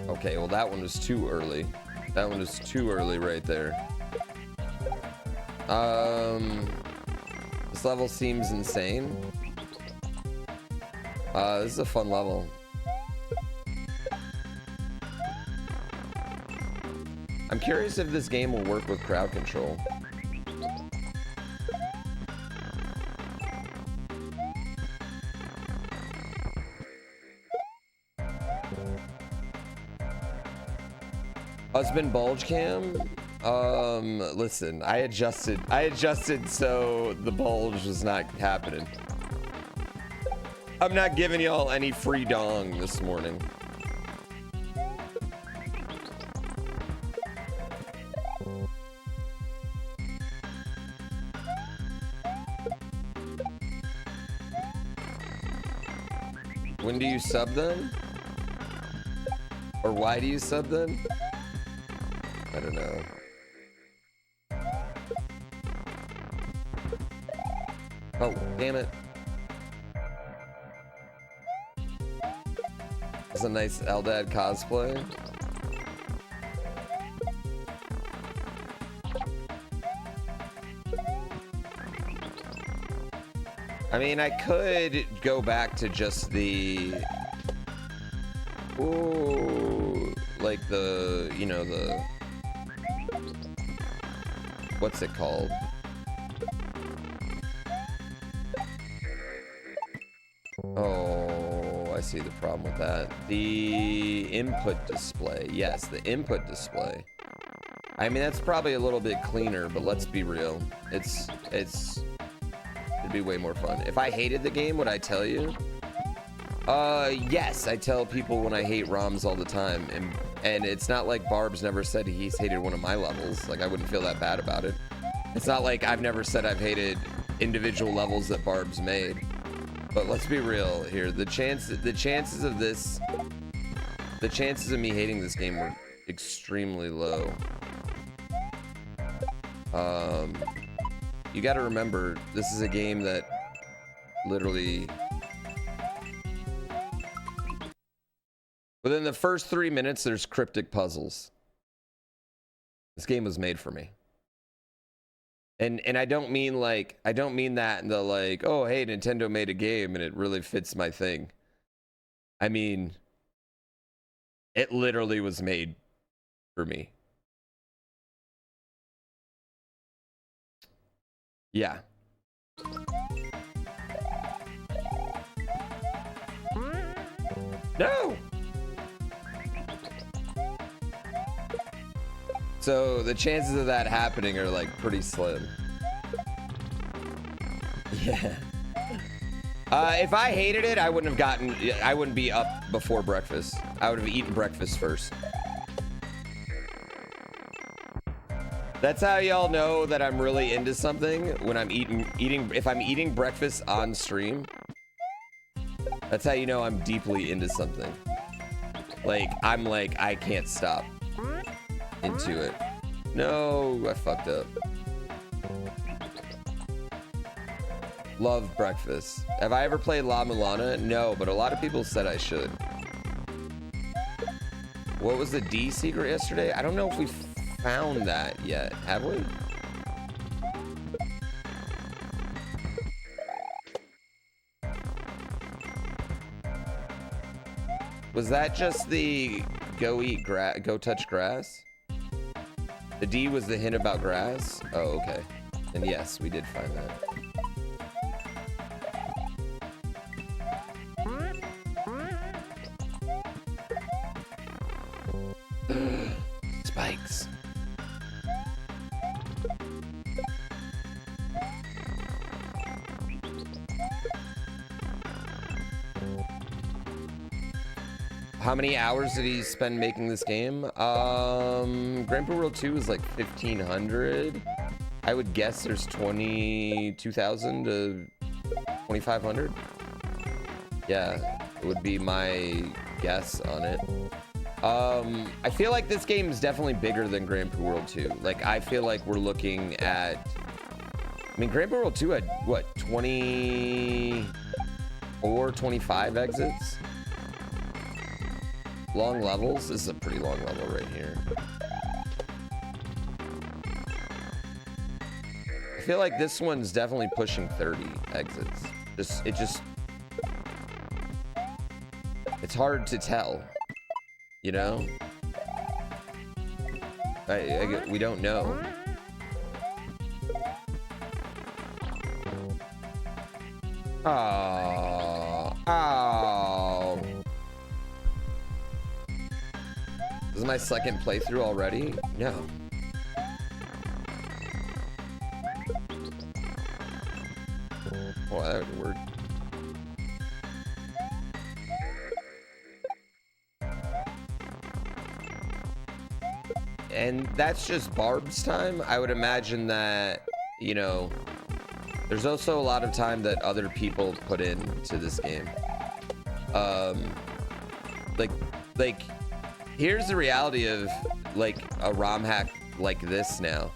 Okay, well that one was too early. That one was too early right there. This level seems insane. This is a fun level. I'm curious if this game will work with crowd control. Husband bulge cam? Listen, I adjusted so the bulge was not happening. I'm not giving y'all any free dong this morning. When do you sub them? Or why do you sub them? I don't know. Oh, damn it. That's a nice Eldad cosplay. I mean, I could go back to just the... Ooh, like the, you know, the... What's it called? Oh, I see the problem with that. The input display. Yes, the input display. I mean, that's probably a little bit cleaner, but let's be real. It'd be way more fun. If I hated the game, would I tell you? Yes, I tell people when I hate ROMs all the time, and it's not like Barb's never said he's hated one of my levels. Like, I wouldn't feel that bad about it. It's not like I've never said I've hated individual levels that Barb's made. But let's be real here. The chances of this the chances of me hating this game were extremely low. You got to remember, this is a game that literally within the first 3 minutes there's cryptic puzzles. This game was made for me. And I don't mean like, I don't mean that in the like, oh hey, Nintendo made a game and it really fits my thing. I mean, it literally was made for me. Yeah. No! So the chances of that happening are like pretty slim. Yeah. If I hated it, I wouldn't be up before breakfast. I would have eaten breakfast first. That's how y'all know that I'm really into something when I'm if I'm eating breakfast on stream. That's how you know I'm deeply into something. Like, I'm like, I can't stop into it. No, I fucked up. Love breakfast. Have I ever played La Mulana? No, but a lot of people said I should. What was the D secret yesterday? I don't know if we found that yet. Have we? Was that just the go touch grass? The D was the hint about grass? Oh, okay. And yes, we did find that. Spikes. How many hours did he spend making this game? GrandPooWorld 2 is like 1,500. I would guess there's 22,000 to 2,500. Yeah, it would be my guess on it. I feel like this game is definitely bigger than GrandPooWorld 2. Like, I feel like we're looking at... I mean, GrandPooWorld 2 had, what, 24, 25 exits? Long levels? This is a pretty long level right here. I feel like this one's definitely pushing 30 exits. It's hard to tell, you know? We don't know. Oh. This is my second playthrough already? No. Oh, that would work. And that's just Barb's time. I would imagine that, you know, there's also a lot of time that other people put into this game. Like, here's the reality of like a ROM hack like this now.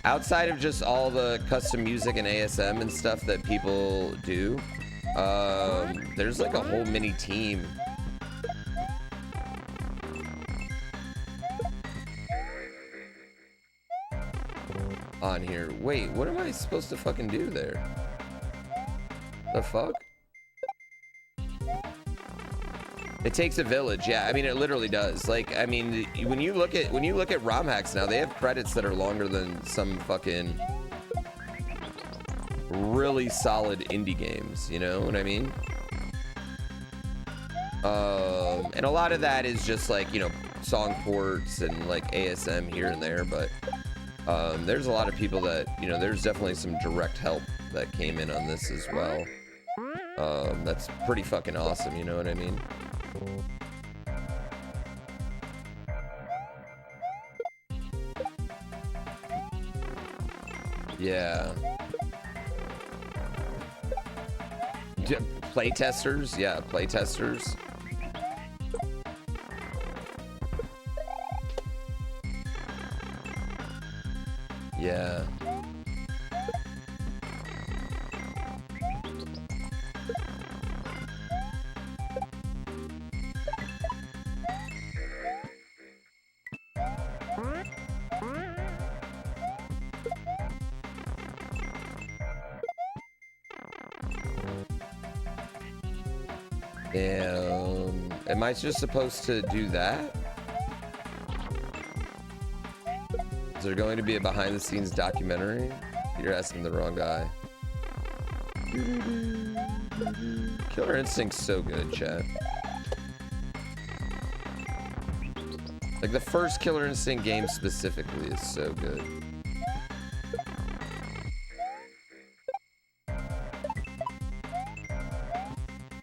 Outside of just all the custom music and ASM and stuff that people do, there's like a whole mini team on here. Wait, what am I supposed to fucking do there? The fuck? It takes a village. Yeah, I mean, it literally does. Like, I mean, when you look at ROM hacks now, they have credits that are longer than some fucking really solid indie games. You know what I mean? And a lot of that is just like, you know, song ports and like ASM here and there, but there's a lot of people that, you know, there's definitely some direct help that came in on this as well. That's pretty fucking awesome, you know what I mean? Yeah. Playtesters? Yeah, playtesters. Am I just supposed to do that? Is there going to be a behind-the-scenes documentary? You're asking the wrong guy. Killer Instinct's so good, chat. Like, the first Killer Instinct game specifically is so good.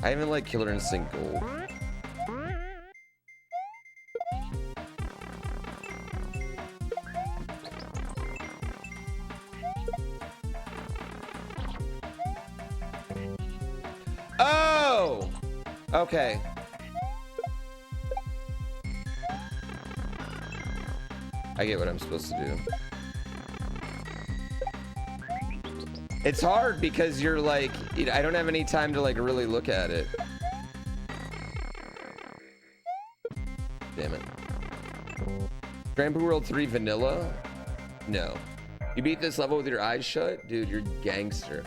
I even like Killer Instinct Gold. Oh! Okay. I get what I'm supposed to do. It's hard because you're like, I don't have any time to like really look at it. Damn it. GrandPooWorld 3 vanilla? No. You beat this level with your eyes shut? Dude, you're gangster.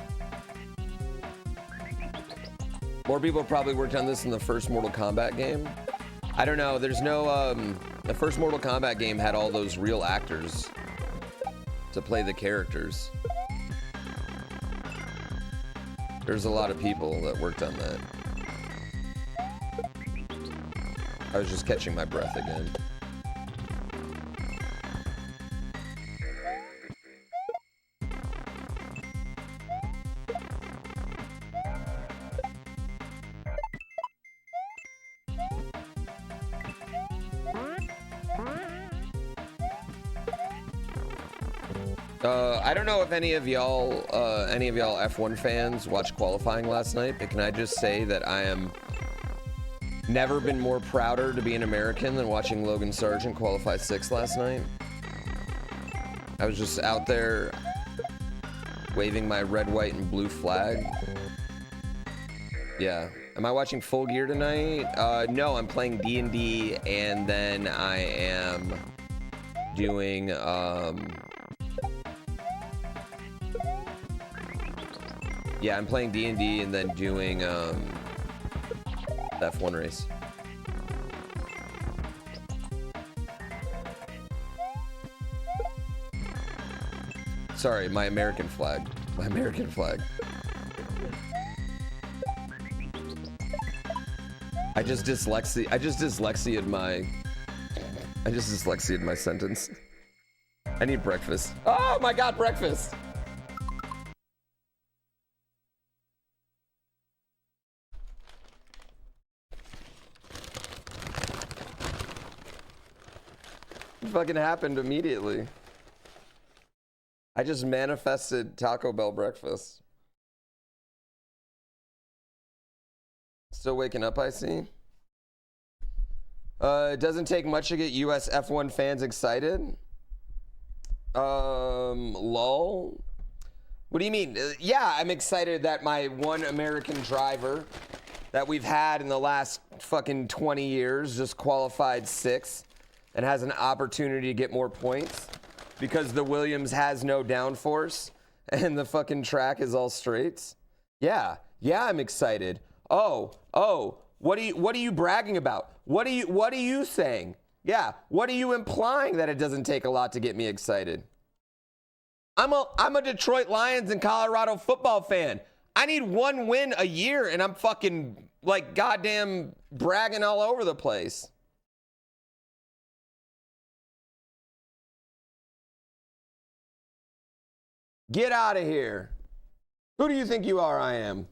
More people probably worked on this in the first Mortal Kombat game. I don't know. There's no, the first Mortal Kombat game had all those real actors to play the characters. There's a lot of people that worked on that. I was just catching my breath again. I don't know if any of y'all F1 fans watched qualifying last night, but can I just say that I am never been more prouder to be an American than watching Logan Sargent qualify 6th last night. I was just out there waving my red, white, and blue flag. Yeah. Am I watching Full Gear tonight? No, I'm playing D&D, and then I am doing yeah, I'm playing D&D and then doing the F1 race. Sorry, my American flag. My American flag. I just dyslexia'd my sentence. I need breakfast. Oh my god, breakfast! Fucking happened immediately. I just manifested Taco Bell breakfast. Still waking up, I see. It doesn't take much to get US F1 fans excited. Lol. What do you mean? Yeah, I'm excited that my one American driver that we've had in the last fucking 20 years just qualified 6th. And has an opportunity to get more points because the Williams has no downforce and the fucking track is all straights. Yeah, I'm excited. Oh, what are you bragging about? What are you saying? Yeah, what are you implying that it doesn't take a lot to get me excited? I'm a Detroit Lions and Colorado football fan. I need one win a year and I'm fucking like goddamn bragging all over the place. Get out of here. Who do you think you are? I am.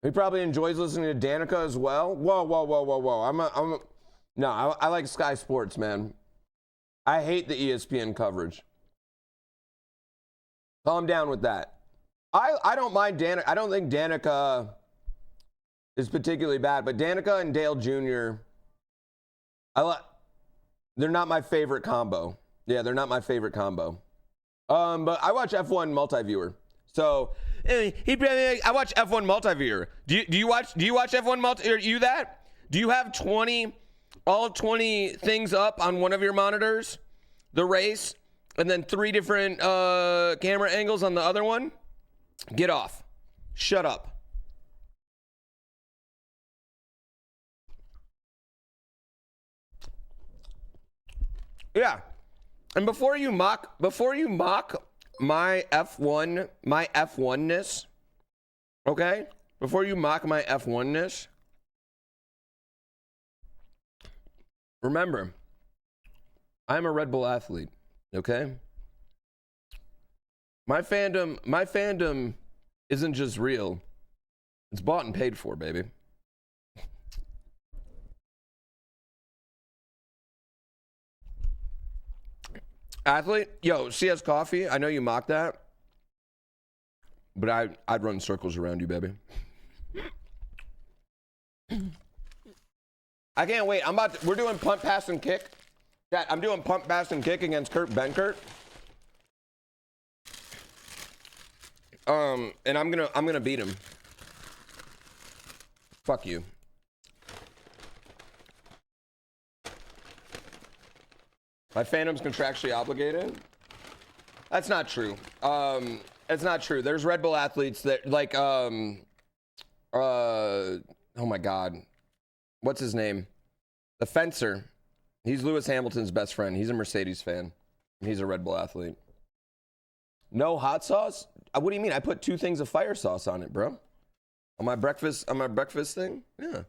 He probably enjoys listening to Danica as well. Whoa. No, I like Sky Sports, man. I hate the ESPN coverage. Calm down with that. I don't mind Danica. I don't think Danica is particularly bad, but Danica and Dale Jr. They're not my favorite combo. Yeah, they're not my favorite combo. But I watch F1 multi-viewer. So I watch F1 multi-viewer. Do you watch F1 multi? Are you that? Do you have 20 all 20 things up on one of your monitors, the race, and then 3 different camera angles on the other one, get off. Shut up. Yeah. And before you mock my F1ness, okay? Before you mock my F1ness, remember, I'm a Red Bull athlete, okay? My fandom isn't just real. It's bought and paid for, baby. Athlete? Yo, CS Coffee, I know you mocked that, but I'd run circles around you, baby. I can't wait. We're doing punt, pass, and kick. Yeah, I'm doing punt, pass, and kick against Kurt Benkert. And I'm gonna beat him. Fuck you. My fandom's contractually obligated. That's not true. It's not true. There's Red Bull athletes that like oh my god, what's his name? The fencer. He's Lewis Hamilton's best friend. He's a Mercedes fan. He's a Red Bull athlete. No hot sauce? What do you mean? I put 2 things of fire sauce on it, bro. On my breakfast thing? Yeah.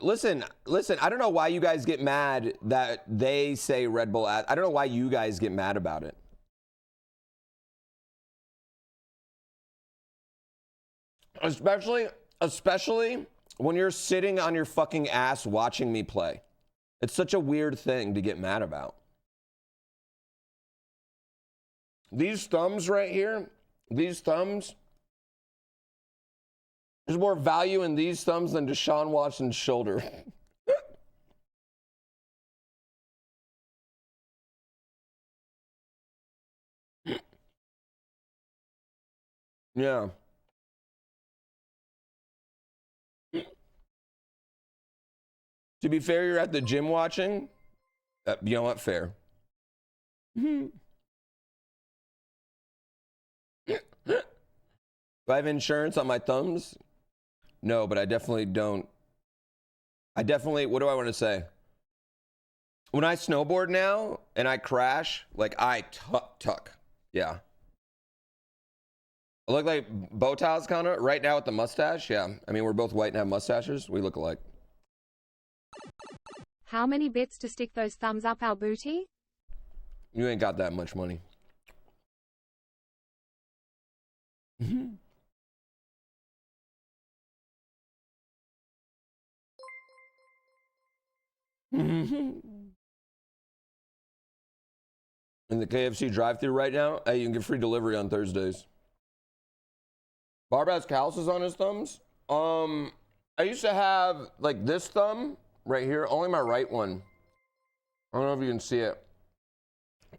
Listen, I don't know why you guys get mad that they say Red Bull I don't know why you guys get mad about it. Especially when you're sitting on your fucking ass watching me play. It's such a weird thing to get mad about. These thumbs right here, these thumbs, there's more value in these thumbs than Deshaun Watson's shoulder. Yeah. To be fair, you're at the gym watching. You know what? Fair. Do I have insurance on my thumbs? No, but I definitely don't. What do I want to say? When I snowboard now and I crash, like I tuck. Yeah. I look like Botas kind of right now with the mustache. Yeah. I mean, we're both white and have mustaches. We look alike. How many bits to stick those thumbs up our booty? You ain't got that much money. In the KFC drive-thru right now, hey, you can get free delivery on Thursdays. Barb has calluses on his thumbs. I used to have like this thumb right here, only my right one. I don't know if you can see it,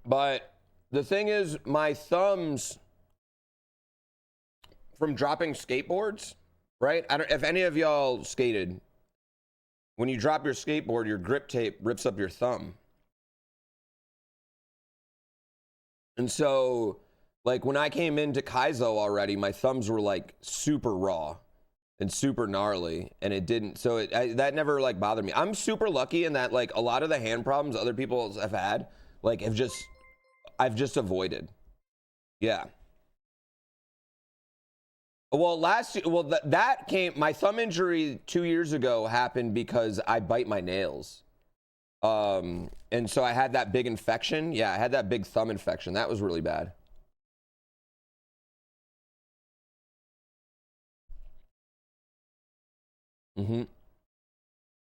but the thing is, my thumbs from dropping skateboards, right? I don't. If any of y'all skated, when you drop your skateboard, your grip tape rips up your thumb. And so, like, when I came into Kaizo already, my thumbs were, like, super raw and super gnarly, and it didn't, so that never, like, bothered me. I'm super lucky in that, like, a lot of the hand problems other people have had, like, I've just avoided. Yeah. Well, that came, my thumb injury 2 years ago happened because I bite my nails. And so I had that big infection. Yeah, I had that big thumb infection. That was really bad. Yeah,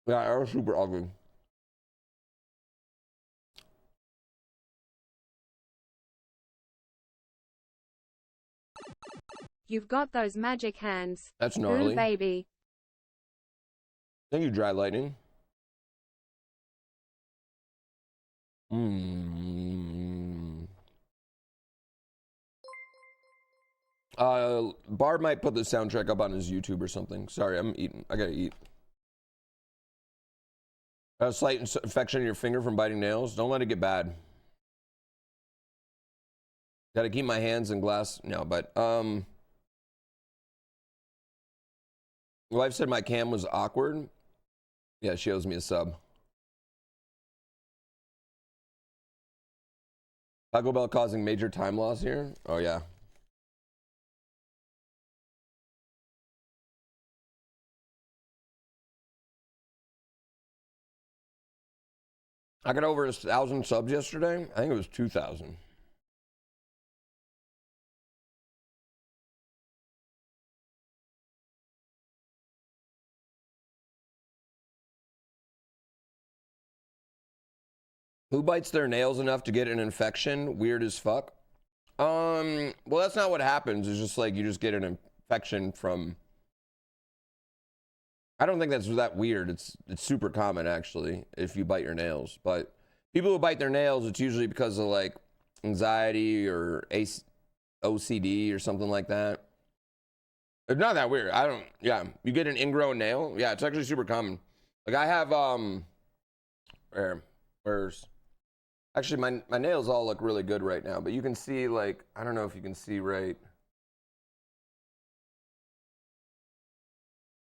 that was super ugly. You've got those magic hands. That's gnarly. Ooh, baby. Thank you, Dry Lightning. Barb might put the soundtrack up on his YouTube or something. Sorry, I'm eating. I gotta eat. A slight infection in your finger from biting nails. Don't let it get bad. Gotta keep my hands in glass. No, but wife said my cam was awkward. Yeah, she owes me a sub. Taco Bell causing major time loss here. Oh yeah. I got over 1,000 subs yesterday. I think it was 2,000. Who bites their nails enough to get an infection? Weird as fuck. Well, that's not what happens. It's just like you just get an infection from. I don't think that's that weird. It's super common actually if you bite your nails. But people who bite their nails, it's usually because of like anxiety or OCD or something like that. It's not that weird. I don't. Yeah, you get an ingrown nail. Yeah, it's actually super common. Like I have where's actually my nails all look really good right now, but you can see like I don't know if you can see right.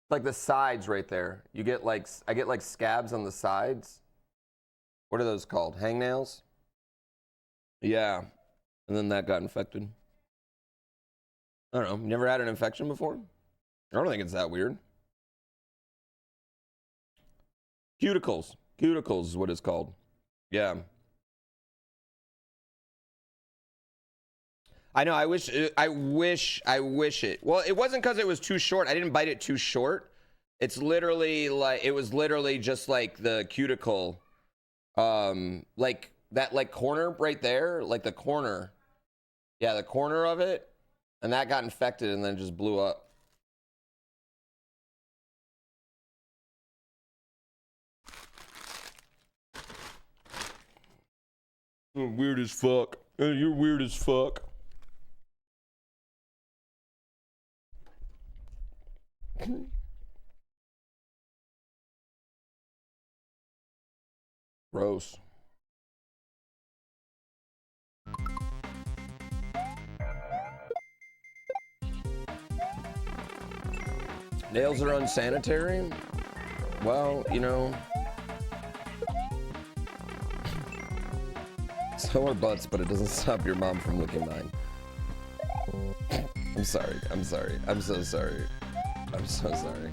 Like the sides right there. You get like, I get like scabs on the sides. What are those called? Hangnails? Yeah. And then that got infected. I don't know. Never had an infection before? I don't think it's that weird. Cuticles. Cuticles is what it's called. Yeah. I know. I wish it. Well, it wasn't because it was too short. I didn't bite it too short. It's literally like, it was literally just like the cuticle. Like that, like corner right there, like the corner. Yeah, the corner of it. And that got infected and then just blew up. Weird as fuck. You're weird as fuck. Gross. Nails are unsanitary? Well, you know. So are butts, but it doesn't stop your mom from licking mine. I'm sorry. I'm sorry. I'm so sorry. I'm so sorry.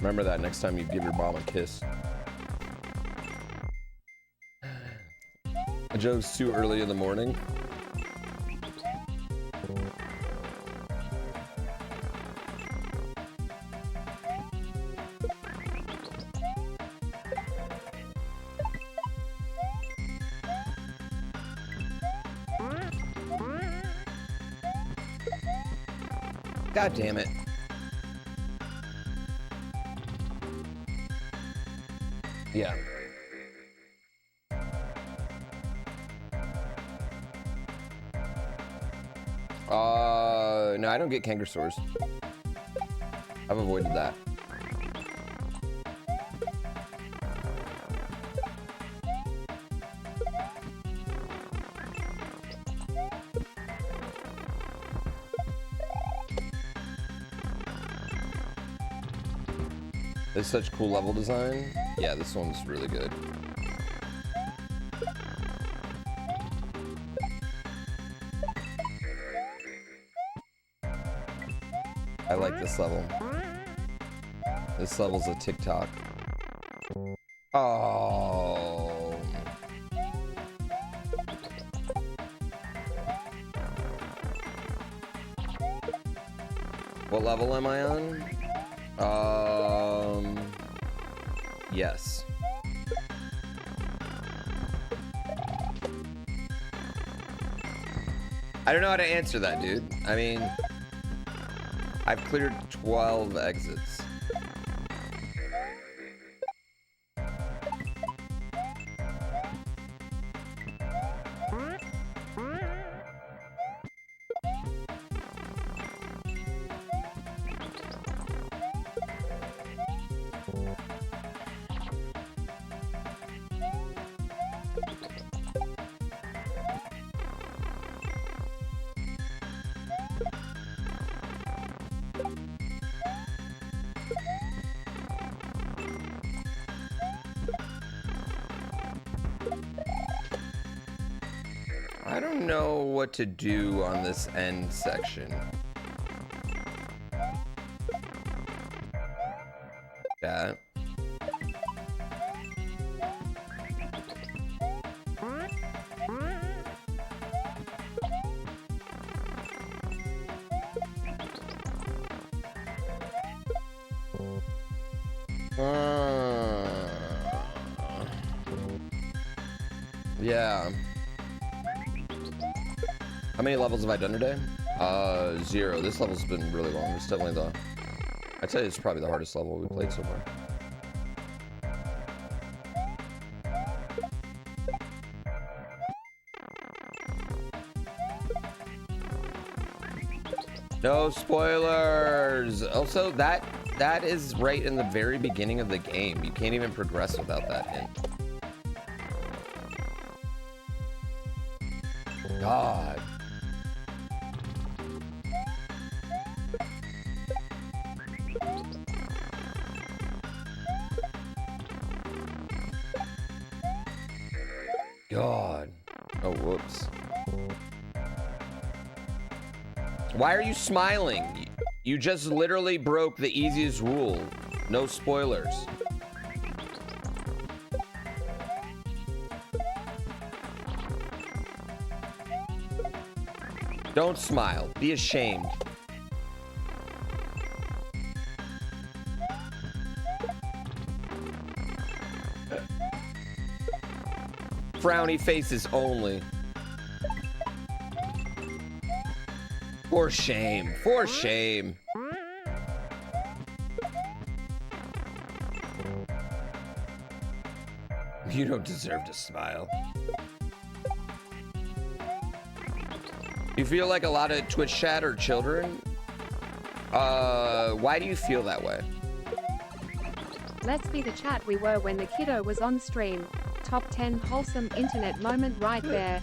Remember that next time you give your mom a kiss. A joke's too early in the morning. God damn it. Yeah. No, I don't get canker sores. I've avoided that. It's such cool level design. Yeah, this one's really good. I like this level. This level's a TikTok. Oh. What level am I on? Yes. I don't know how to answer that, dude. I mean, I've cleared 12 exits. I don't know what to do on this end section. That. Yeah. How many levels have I done today? 0. This level's been really long. It's definitely the... I'd say it's probably the hardest level we played so far. No spoilers! Also, that is right in the very beginning of the game. You can't even progress without that hint. God. God. Oh, whoops. Why are you smiling? You just literally broke the easiest rule. No spoilers. Don't smile. Be ashamed. Frowny faces only. For shame. For shame. You don't deserve to smile. You feel like a lot of Twitch chat are children? Why do you feel that way? Let's be the chat we were when the kiddo was on stream. Top 10 wholesome internet moment right there.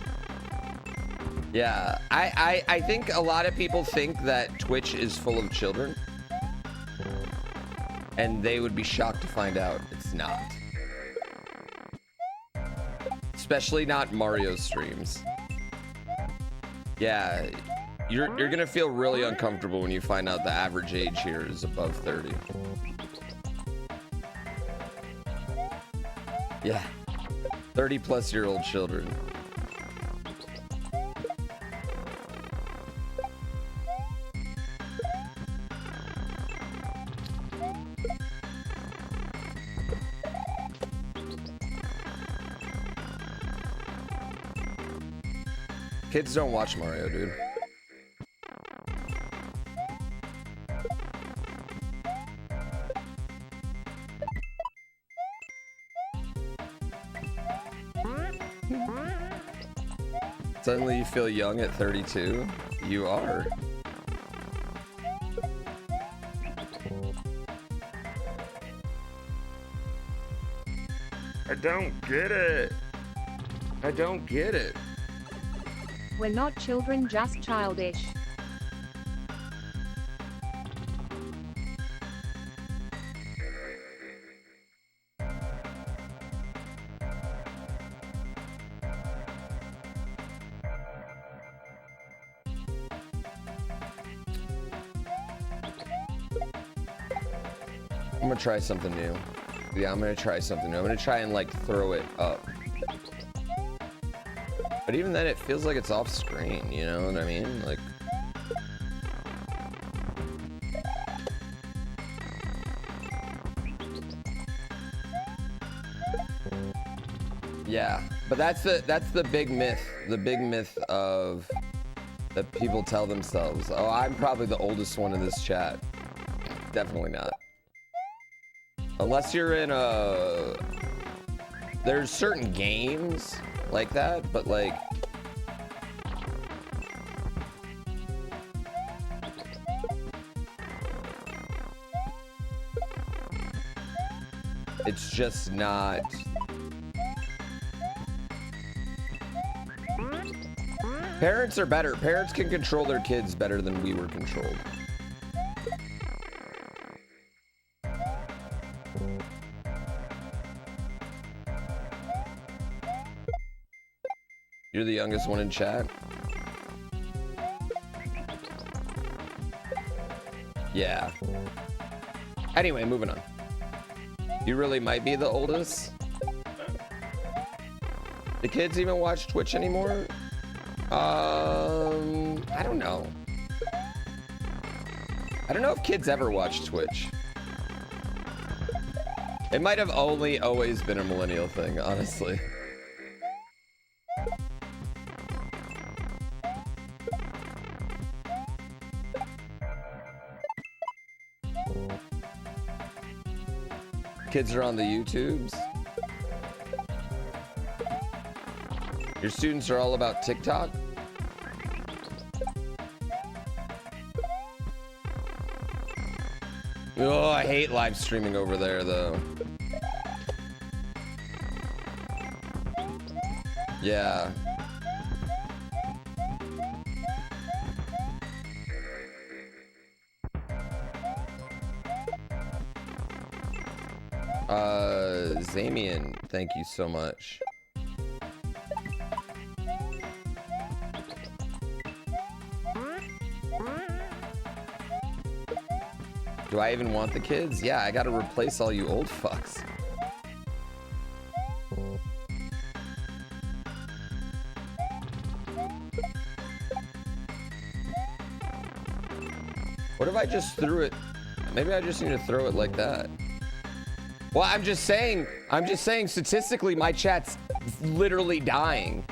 Yeah, I think a lot of people think that Twitch is full of children. And they would be shocked to find out it's not. Especially not Mario streams. Yeah, you're gonna feel really uncomfortable when you find out the average age here is above 30. Yeah, 30-plus-year-old children. Kids don't watch Mario, dude. Suddenly you feel young at 32? You are. I don't get it. I don't get it. We're not children, just childish. I'm gonna try something new. Yeah, I'm gonna try something new. I'm gonna try and like throw it up. But even then, it feels like it's off screen, you know what I mean? Like... Yeah, but that's the big myth. The big myth of that people tell themselves. Oh, I'm probably the oldest one in this chat. Definitely not. Unless you're in a... There's certain games like that, but like... It's just not... Parents are better. Parents can control their kids better than we were controlled. You're the youngest one in chat? Yeah. Anyway, moving on. You really might be the oldest. The kids even watch Twitch anymore? I don't know. I don't know if kids ever watch Twitch. It might have only always been a millennial thing, honestly. Kids are on the YouTubes. Your students are all about TikTok? Oh, I hate live streaming over there, though. Yeah. Zamian, thank you so much. Do I even want the kids? Yeah, I gotta replace all you old fucks. What if I just threw it? Maybe I just need to throw it like that. Well, I'm just saying statistically my chat's literally dying.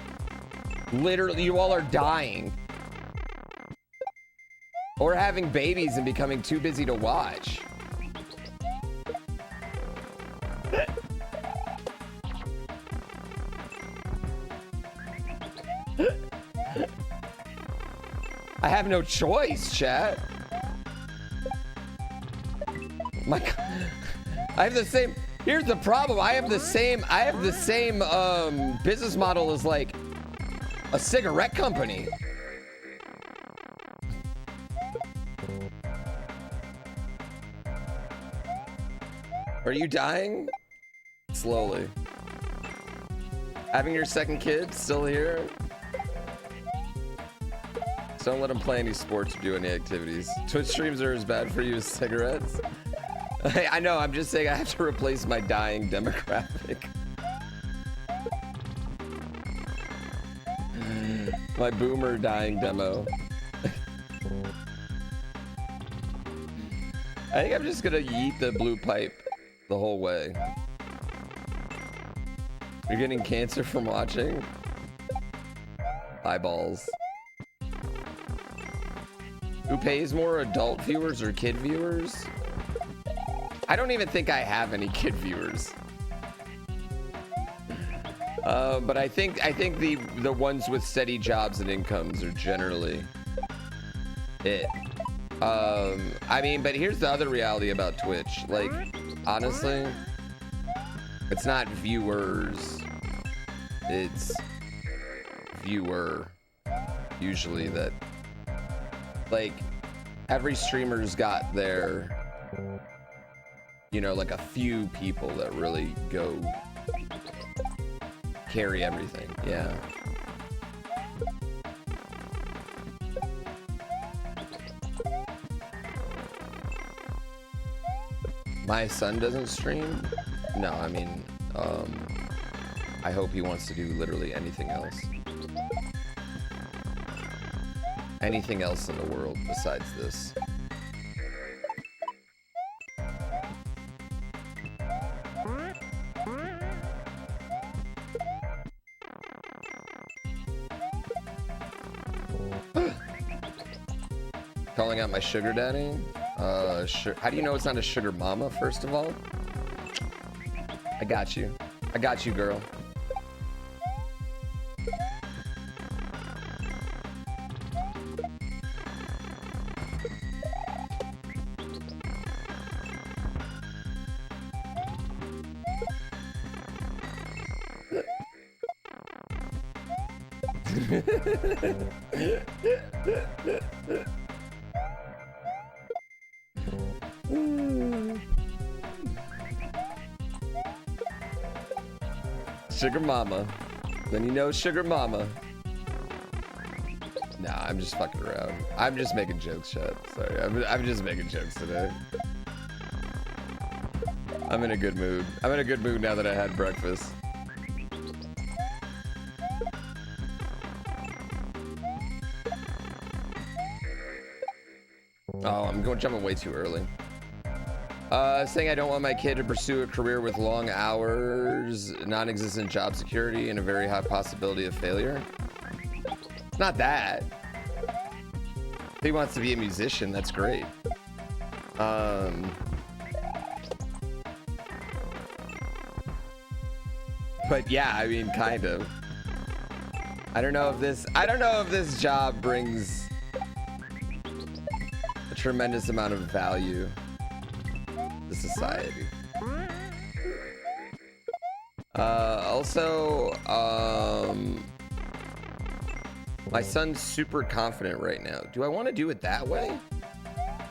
Literally, you all are dying. Or having babies and becoming too busy to watch. I have no choice, chat. My God. I have the same, here's the problem. I have the same business model as like a cigarette company. Are you dying? Slowly. Having your second kid still here? So don't let him play any sports or do any activities. Twitch streams are as bad for you as cigarettes? I know, I'm just saying I have to replace my dying demographic. My boomer dying demo. I think I'm just gonna yeet the blue pipe the whole way. You're getting cancer from watching? Eyeballs. Who pays more, adult viewers or kid viewers? I don't even think I have any kid viewers. But I think the ones with steady jobs and incomes are generally it. I mean, but here's the other reality about Twitch. Like, honestly, it's not viewers, it's viewer. Usually that, like, every streamer's got their, you know, like a few people that really go carry everything. Yeah. My son doesn't stream? No, I mean, I hope he wants to do literally anything else. Anything else in the world besides this. calling out my sugar daddy. How do you know it's not a sugar mama, first of all? I got you. I got you, girl. Sugar mama. Then you know sugar mama. Nah, I'm just fucking around. I'm just making jokes, chat. Sorry, I'm just making jokes today. I'm in a good mood. I'm in a good mood now that I had breakfast. Oh, I'm jumping way too early. Saying I don't want my kid to pursue a career with long hours, non-existent job security, and a very high possibility of failure. It's not that. If he wants to be a musician, that's great. But yeah, I mean, kind of. I don't know if this job brings a tremendous amount of value to society. Also, my son's super confident right now. Do I want to do it that way?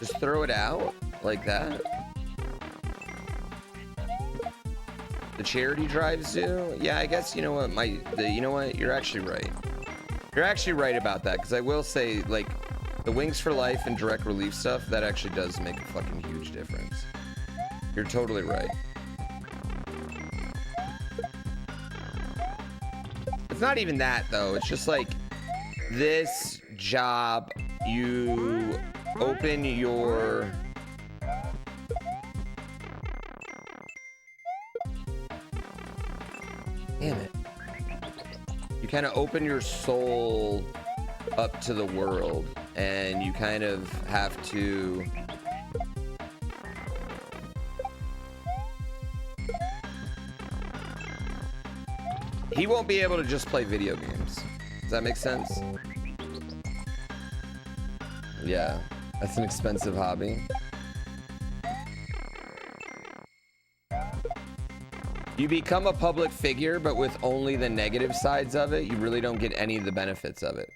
Just throw it out like that? The charity drives do? Yeah, I guess, you know what, you know what, you're actually right. You're actually right about that, because I will say, like, the Wings for Life and direct relief stuff, that actually does make a fucking huge difference. You're totally right. It's not even that, though. It's just like, this job, you open your... Damn it. You kind of open your soul up to the world, and you kind of have to... He won't be able to just play video games. Does that make sense? Yeah, that's an expensive hobby. You become a public figure, but with only the negative sides of it, you really don't get any of the benefits of it.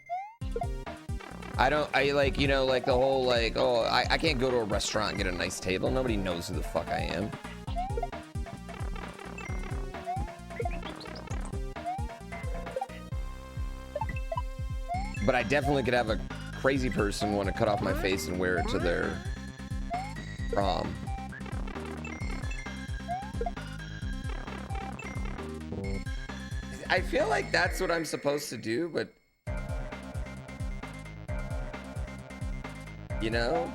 I like, you know, like the whole, like, oh, I can't go to a restaurant and get a nice table. Nobody knows who the fuck I am. But I definitely could have a crazy person want to cut off my face and wear it to their prom. I feel like that's what I'm supposed to do, but... You know?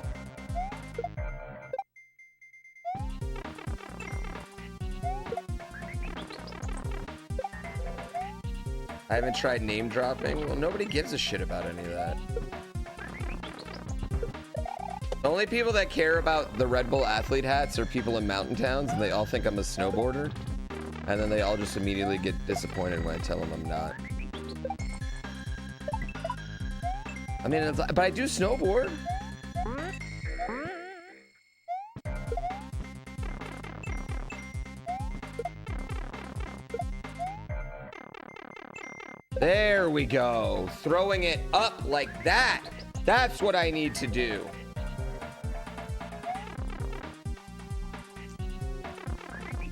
I haven't tried name dropping. Well, nobody gives a shit about any of that. The only people that care about the Red Bull athlete hats are people in mountain towns, and they all think I'm a snowboarder. And then they all just immediately get disappointed when I tell them I'm not. I mean, but I do snowboard. There we go. Throwing it up like that. That's what I need to do.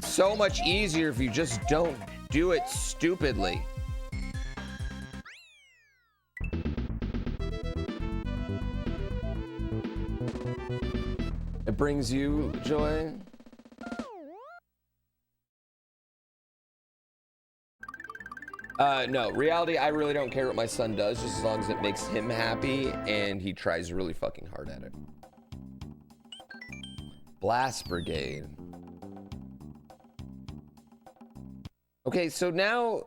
So much easier if you just don't do it stupidly. It brings you joy. No, reality, I really don't care what my son does, just as long as it makes him happy and he tries really fucking hard at it. Blast Brigade. Okay, so now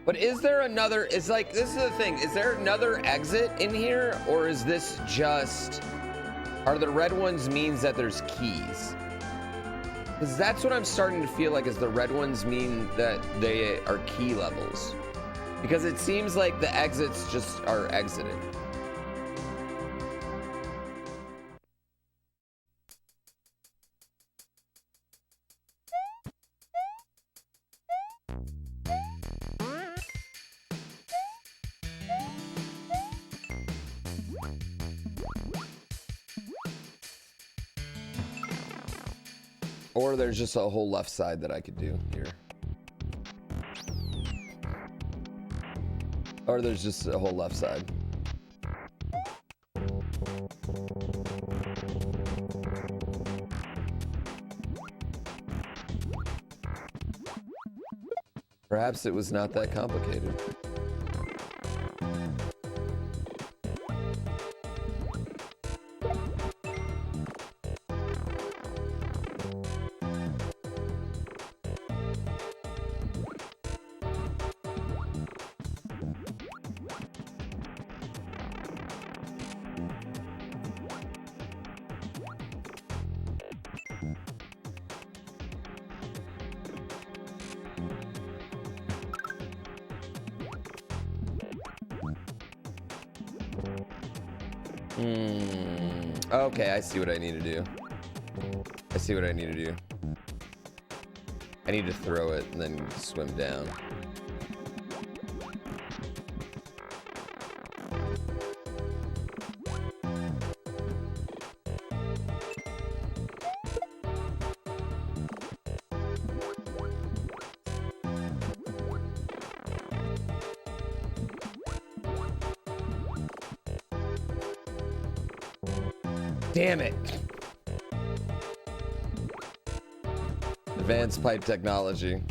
But is there another, is like, this is the thing, is there another exit in here? Or is this just, are the red ones means that there's keys? Because that's what I'm starting to feel like, is the red ones mean that they are key levels. Because it seems like the exits just are exiting. Or there's just a whole left side that I could do here. Or there's just a whole left side. Perhaps it was not that complicated. Okay, I see what I need to do. I see what I need to do. I need to throw it and then swim down. Damn it. Advanced pipe technology.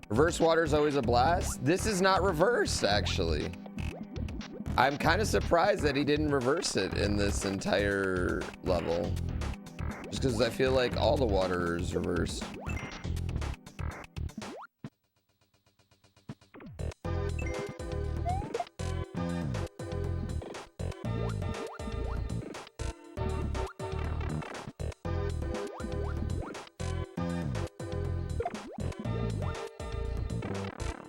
Reverse water is always a blast. This is not reversed, actually. I'm kind of surprised that he didn't reverse it in this entire level. Just because I feel like all the water is reversed.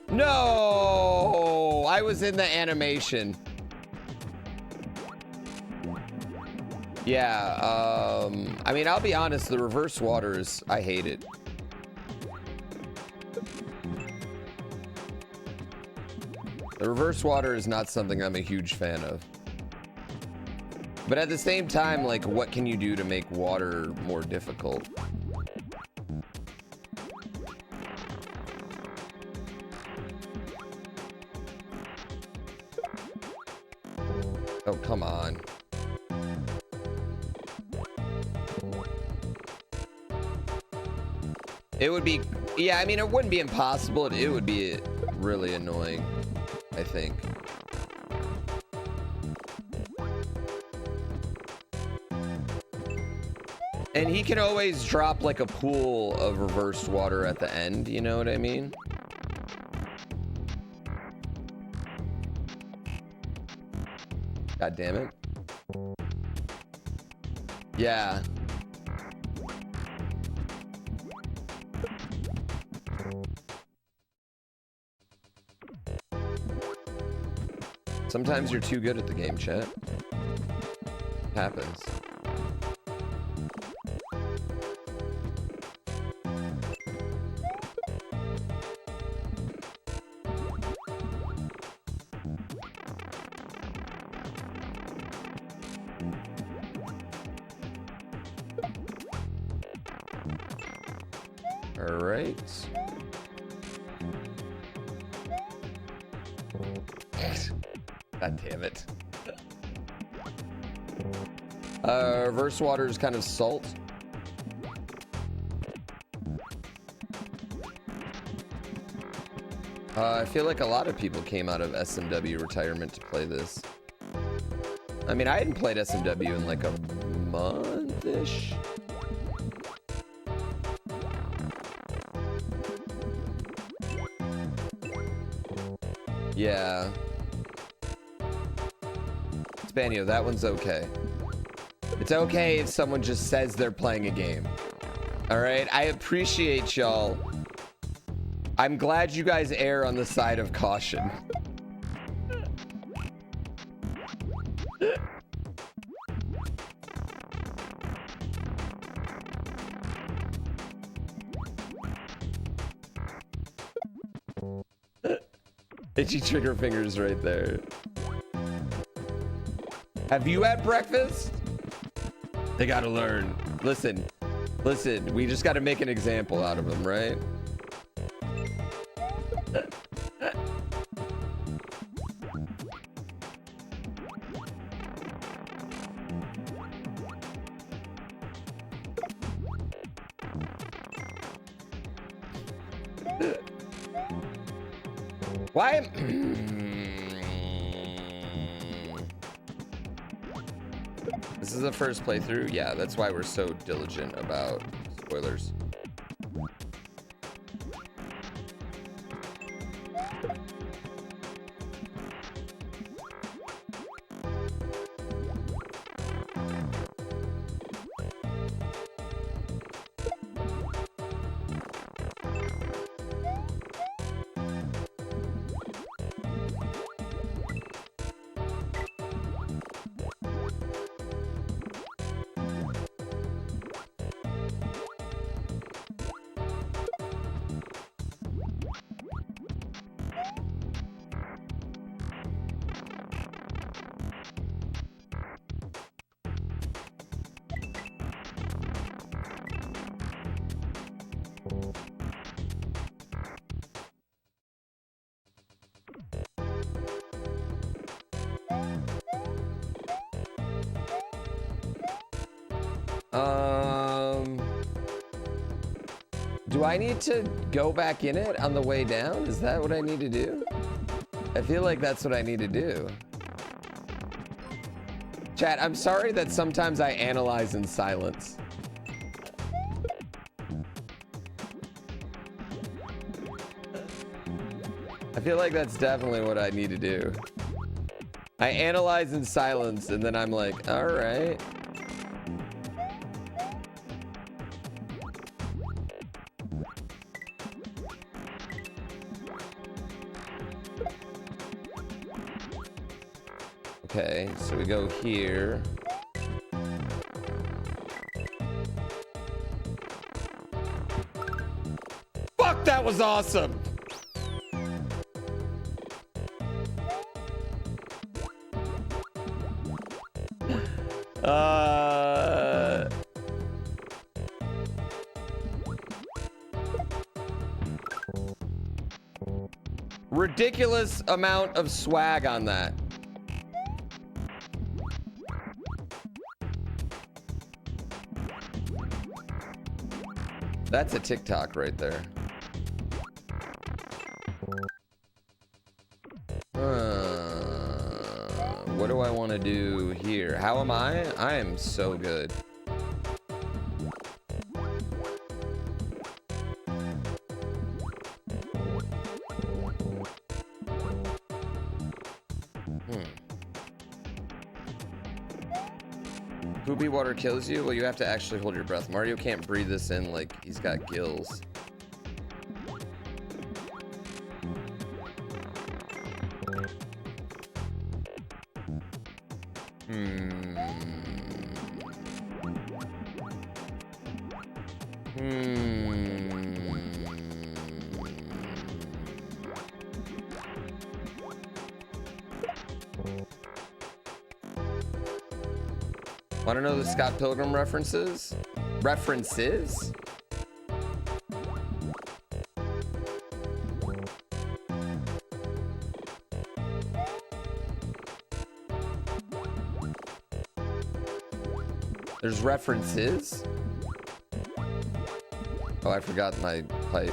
No, I was in the animation. Yeah, I mean, I'll be honest, the reverse waters, I hate it. The reverse water is not something I'm a huge fan of. But at the same time, like, what can you do to make water more difficult? Oh, come on. It would be, yeah, I mean, it wouldn't be impossible. It would be really annoying, I think. And he can always drop like a pool of reversed water at the end, you know what I mean? God damn it. Yeah. Sometimes you're too good at the game, chat. Happens. All right. God damn it. Reverse water is kind of salt. I feel like a lot of people came out of SMW retirement to play this. I mean, I hadn't played SMW in like a month-ish. Yeah. Spanio, that one's okay. It's okay if someone just says they're playing a game. All right, I appreciate y'all. I'm glad you guys err on the side of caution. Itchy trigger fingers right there. Have you had breakfast? They gotta learn. Listen, we just gotta make an example out of them, right? Why am... This is the first playthrough? Yeah, that's why we're so diligent about spoilers. Do I need to go back in it on the way down? Is that what I need to do? I feel like that's what I need to do. Chat, I'm sorry that sometimes I analyze in silence. I feel like that's definitely what I need to do. I analyze in silence and then I'm like, all right. Okay, so we go here. Fuck, that was awesome! Ridiculous amount of swag on that. That's a TikTok right there. What do I want to do here? How am I? I am so good. Poopy water kills you? Well, you have to actually hold your breath. Mario can't breathe this in like he's got gills. Want to know the Scott Pilgrim references? References? There's references? Oh, I forgot my pipe.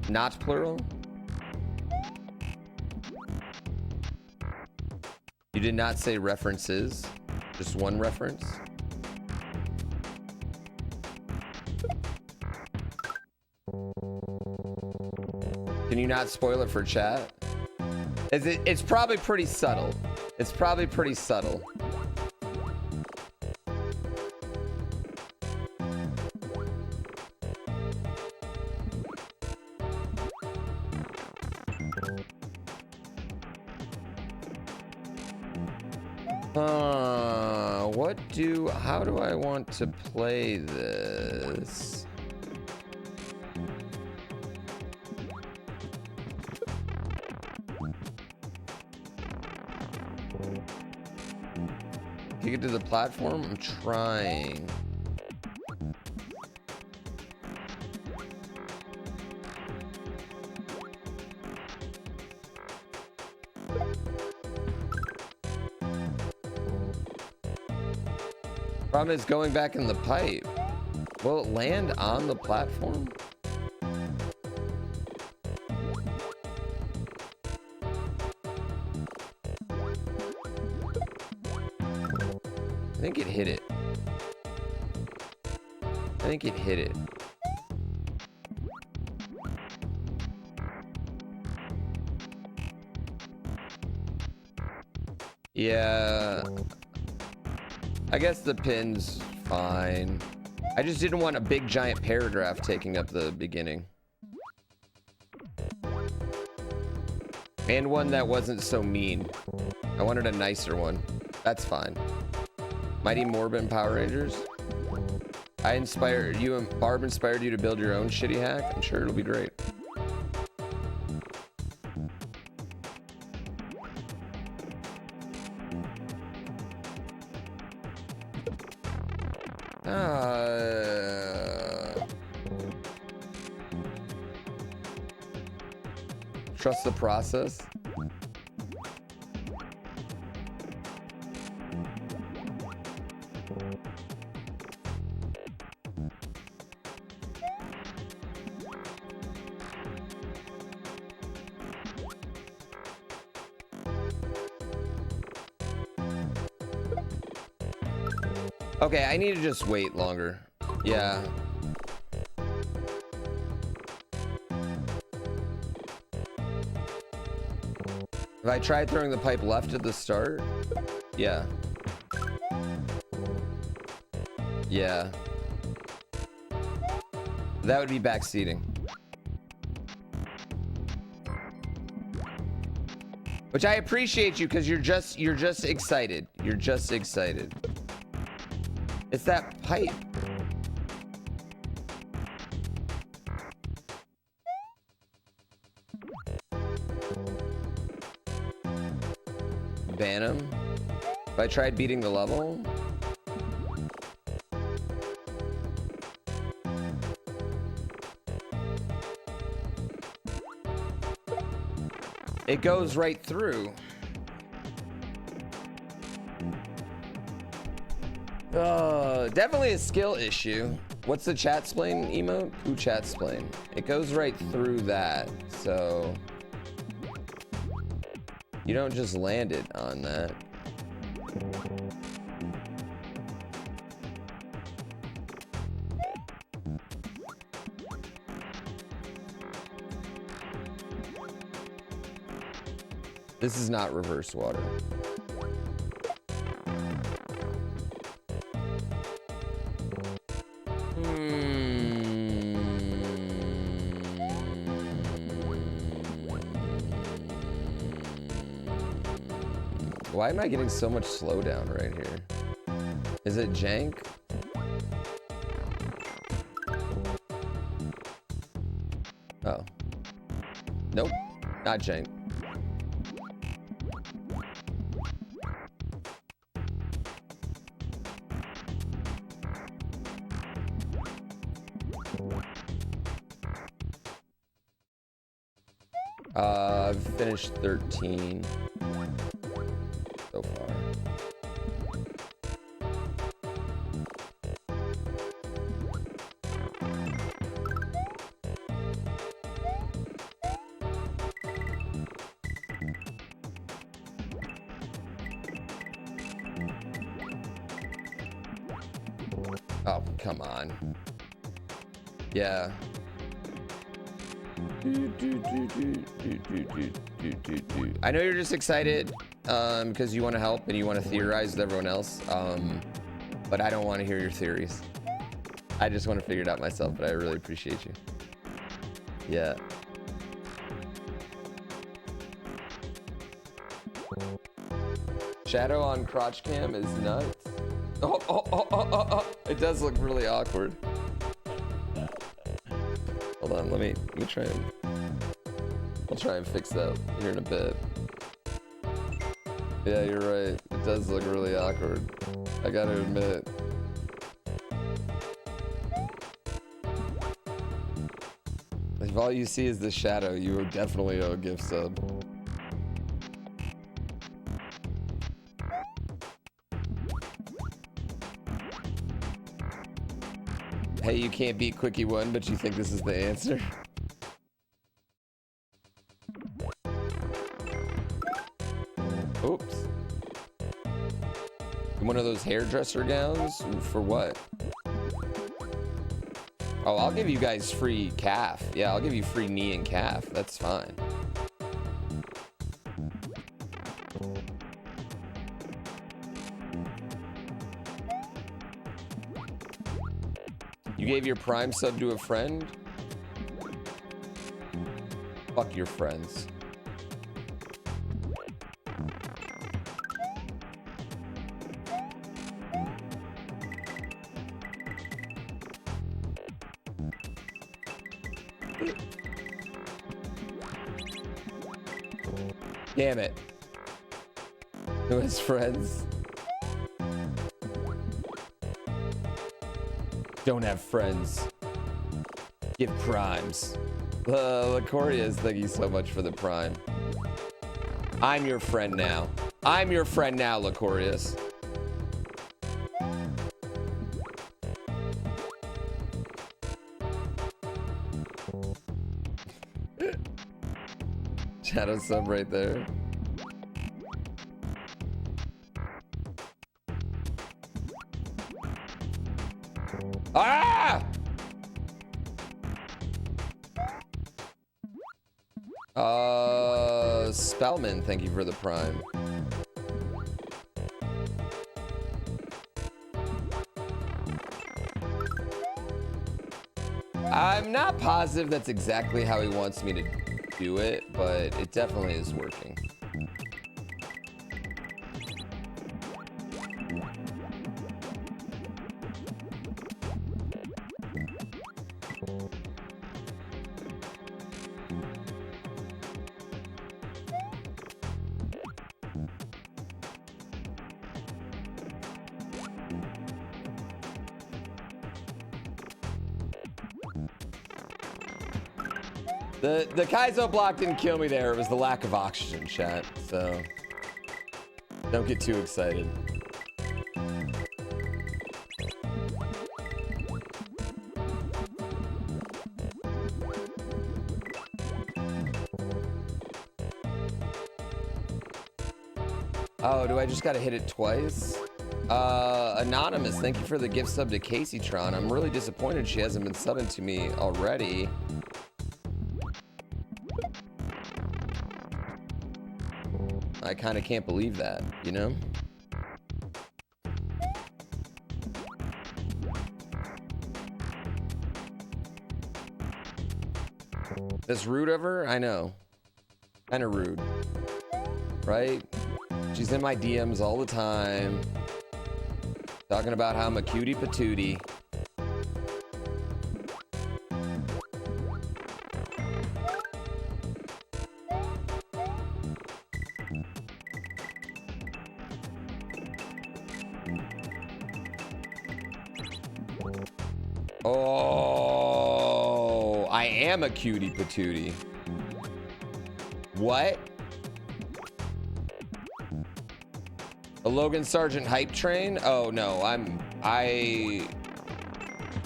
Not plural? You did not say references, just one reference? Can you not spoil it for chat? It's probably pretty subtle. It's probably pretty subtle. How do I want to play this? Can you get to the platform? I'm trying. Problem is going back in the pipe. Will it land on the platform? I think it hit it. I think it hit it. Yeah. I guess the pin's fine. I just didn't want a big giant paragraph taking up the beginning. And one that wasn't so mean. I wanted a nicer one. That's fine. Mighty Morbin Power Rangers. I inspired you and Barb inspired you to build your own shitty hack. I'm sure it'll be great. Trust the process. Okay, I need to just wait longer. Yeah. If I tried throwing the pipe left at the start? Yeah. Yeah. That would be backseating. Which I appreciate you because you're just excited. You're just excited. It's that pipe. Ban him. If I tried beating the level. It goes right through. Definitely a skill issue. What's the chat splain emote? Who chat splain? It goes right through that, so you don't just land it on that. This is not reverse water. Why am I getting so much slowdown right here? Is it jank? Oh. Nope, not jank. I've finished 13 so far. Oh, come on. Yeah. I know you're just excited because you want to help and you want to theorize with everyone else, but I don't want to hear your theories. I just want to figure it out myself, but I really appreciate you. Yeah. Shadow on crotch cam is nuts. Oh. It does look really awkward. Hold on, let me try and I'll try and fix that here in a bit. Yeah, you're right. It does look really awkward. I gotta admit. If all you see is the shadow, you would definitely owe a gift sub. Hey, you can't beat Quickie 1, but you think this is the answer? Oops. One of those hairdresser gowns? For what? Oh, I'll give you guys free calf. Yeah, I'll give you free knee and calf. That's fine. You gave your Prime sub to a friend? Fuck your friends. Damn it. Who has friends? Don't have friends. Give primes. Lacorius, thank you so much for the prime. I'm your friend now. I'm your friend now, Lacorius. Shadow sub right there. Ah! Spellman, thank you for the prime. I'm not positive that's exactly how he wants me to do it, but it definitely is working. The Kaizo block didn't kill me there. It was the lack of oxygen, chat. So don't get too excited. Oh, do I just gotta hit it twice? Anonymous, thank you for the gift sub to CaseyTron. I'm really disappointed she hasn't been subbing to me already. I kind of can't believe that, you know? This rude of her? I know. Kind of rude. Right? She's in my DMs all the time. Talking about how I'm a cutie patootie. Oh, I am a cutie patootie. What? A Logan Sargent hype train? Oh no,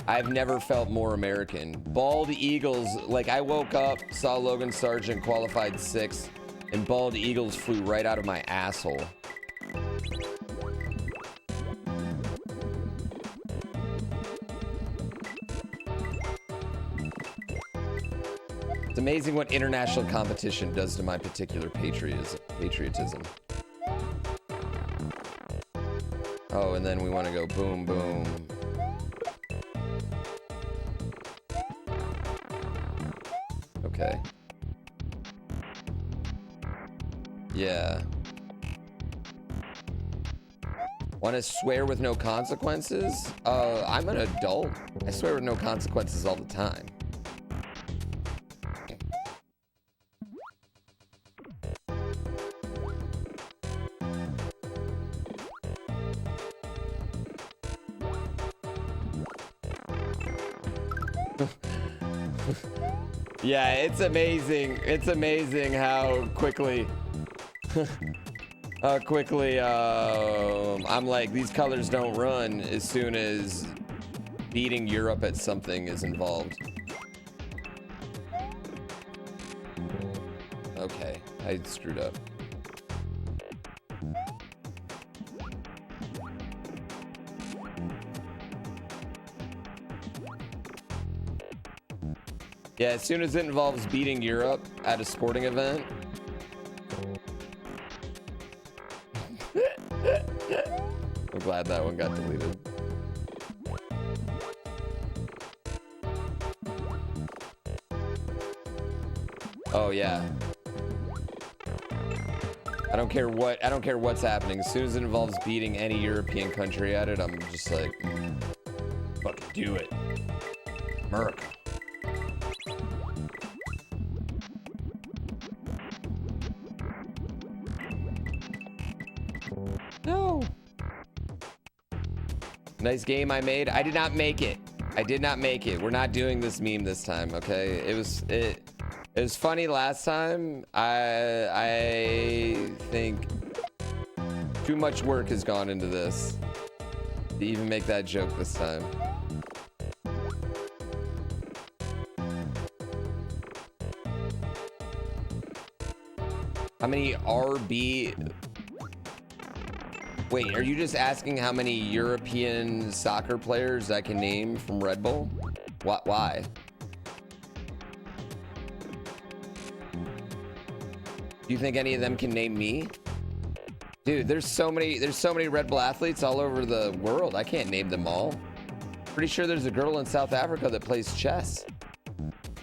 I've never felt more American. Bald Eagles, like I woke up, saw Logan Sargent qualified 6th, and bald eagles flew right out of my asshole. It's amazing what international competition does to my particular patriotism. Oh, and then we want to go boom, boom. Okay. Yeah. Want to swear with no consequences? I'm an adult. I swear with no consequences all the time. Yeah, it's amazing. It's amazing how quickly I'm like, these colors don't run as soon as beating Europe at something is involved. Okay, I screwed up. Yeah, as soon as it involves beating Europe at a sporting event. I'm glad that one got deleted. Oh yeah. I don't care what's happening. As soon as it involves beating any European country at it, I'm just like, fucking do it. America. No. Nice game I made. I did not make it. I did not make it. We're not doing this meme this time, okay? It was funny last time. I think too much work has gone into this to even make that joke this time. How many RB? Wait, are you just asking how many European soccer players I can name from Red Bull? What? Why? Do you think any of them can name me? Dude, there's so many Red Bull athletes all over the world. I can't name them all. Pretty sure there's a girl in South Africa that plays chess.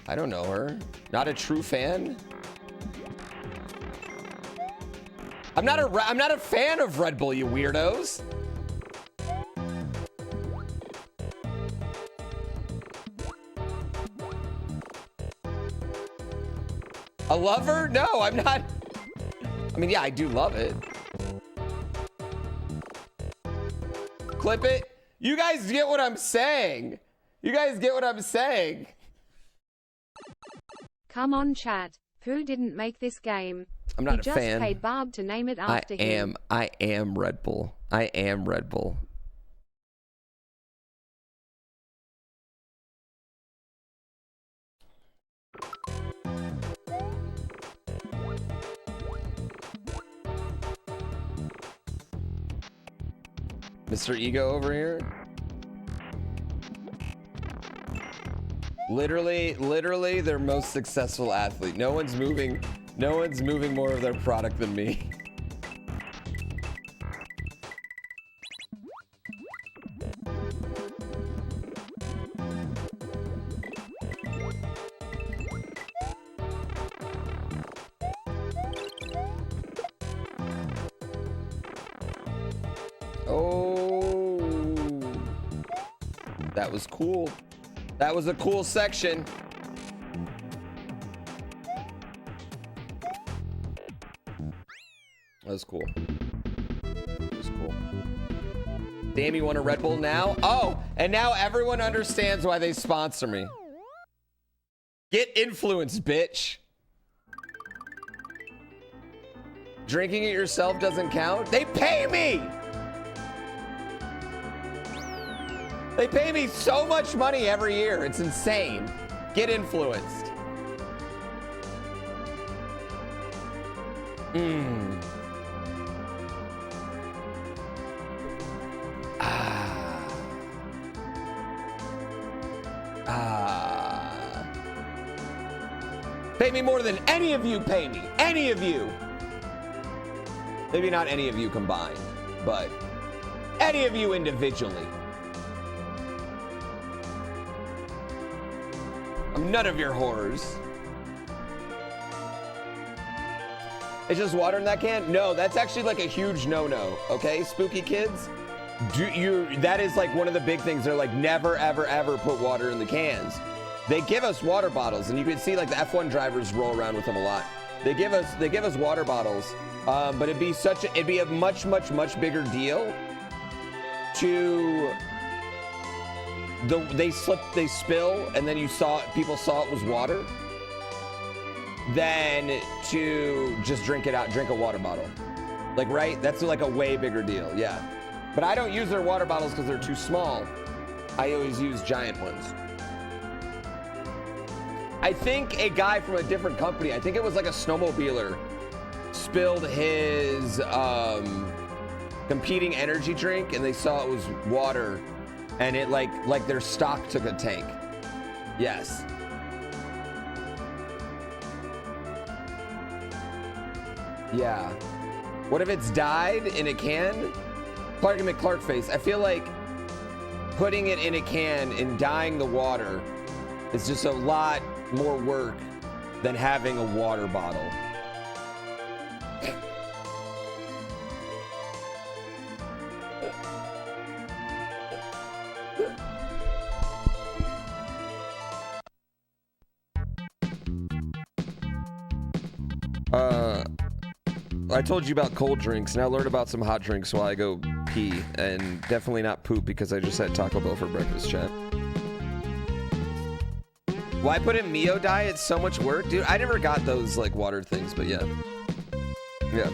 I don't know her. Not a true fan. I'm not a fan of Red Bull, you weirdos. A lover? No, I'm not. I mean, yeah, I do love it. Clip it. You guys get what I'm saying. You guys get what I'm saying. Come on, chat. Who didn't make this game? I'm not a fan. He just paid Barb to name it after him. I am Red Bull. I am Red Bull. Mr. Ego over here. Literally their most successful athlete. No one's moving more of their product than me. Oh, that was cool. That was a cool section. That was cool. That was cool. Damn, you want a Red Bull now? Oh, and now everyone understands why they sponsor me. Get influenced, bitch. Drinking it yourself doesn't count? They pay me! They pay me so much money every year. It's insane. Get influenced. Pay me more than any of you pay me. Any of you. Maybe not any of you combined, but any of you individually. I'm none of your whores. It's just water in that can? No, that's actually like a huge no-no, okay, spooky kids? That is like one of the big things. They're like, never, ever, ever put water in the cans. They give us water bottles, and you can see like the F1 drivers roll around with them a lot. They give us water bottles, but it'd be a much, much, much bigger deal to they spill, and then people saw it was water, than to just drink a water bottle. Like, right? That's like a way bigger deal, yeah. But I don't use their water bottles because they're too small. I always use giant ones. I think a guy from a different company, I think it was like a snowmobiler, spilled his competing energy drink, and they saw it was water, and it like their stock took a tank. Yes. Yeah. What if it's dyed in a can? Clark and McClarkface. I feel like putting it in a can and dyeing the water is just a lot more work than having a water bottle. I told you about cold drinks. Now learn about some hot drinks while I go pee, and definitely not poop because I just had Taco Bell for breakfast, chat. Why put in Mio dye? It's so much work, dude. I never got those like water things, but yeah. Yeah.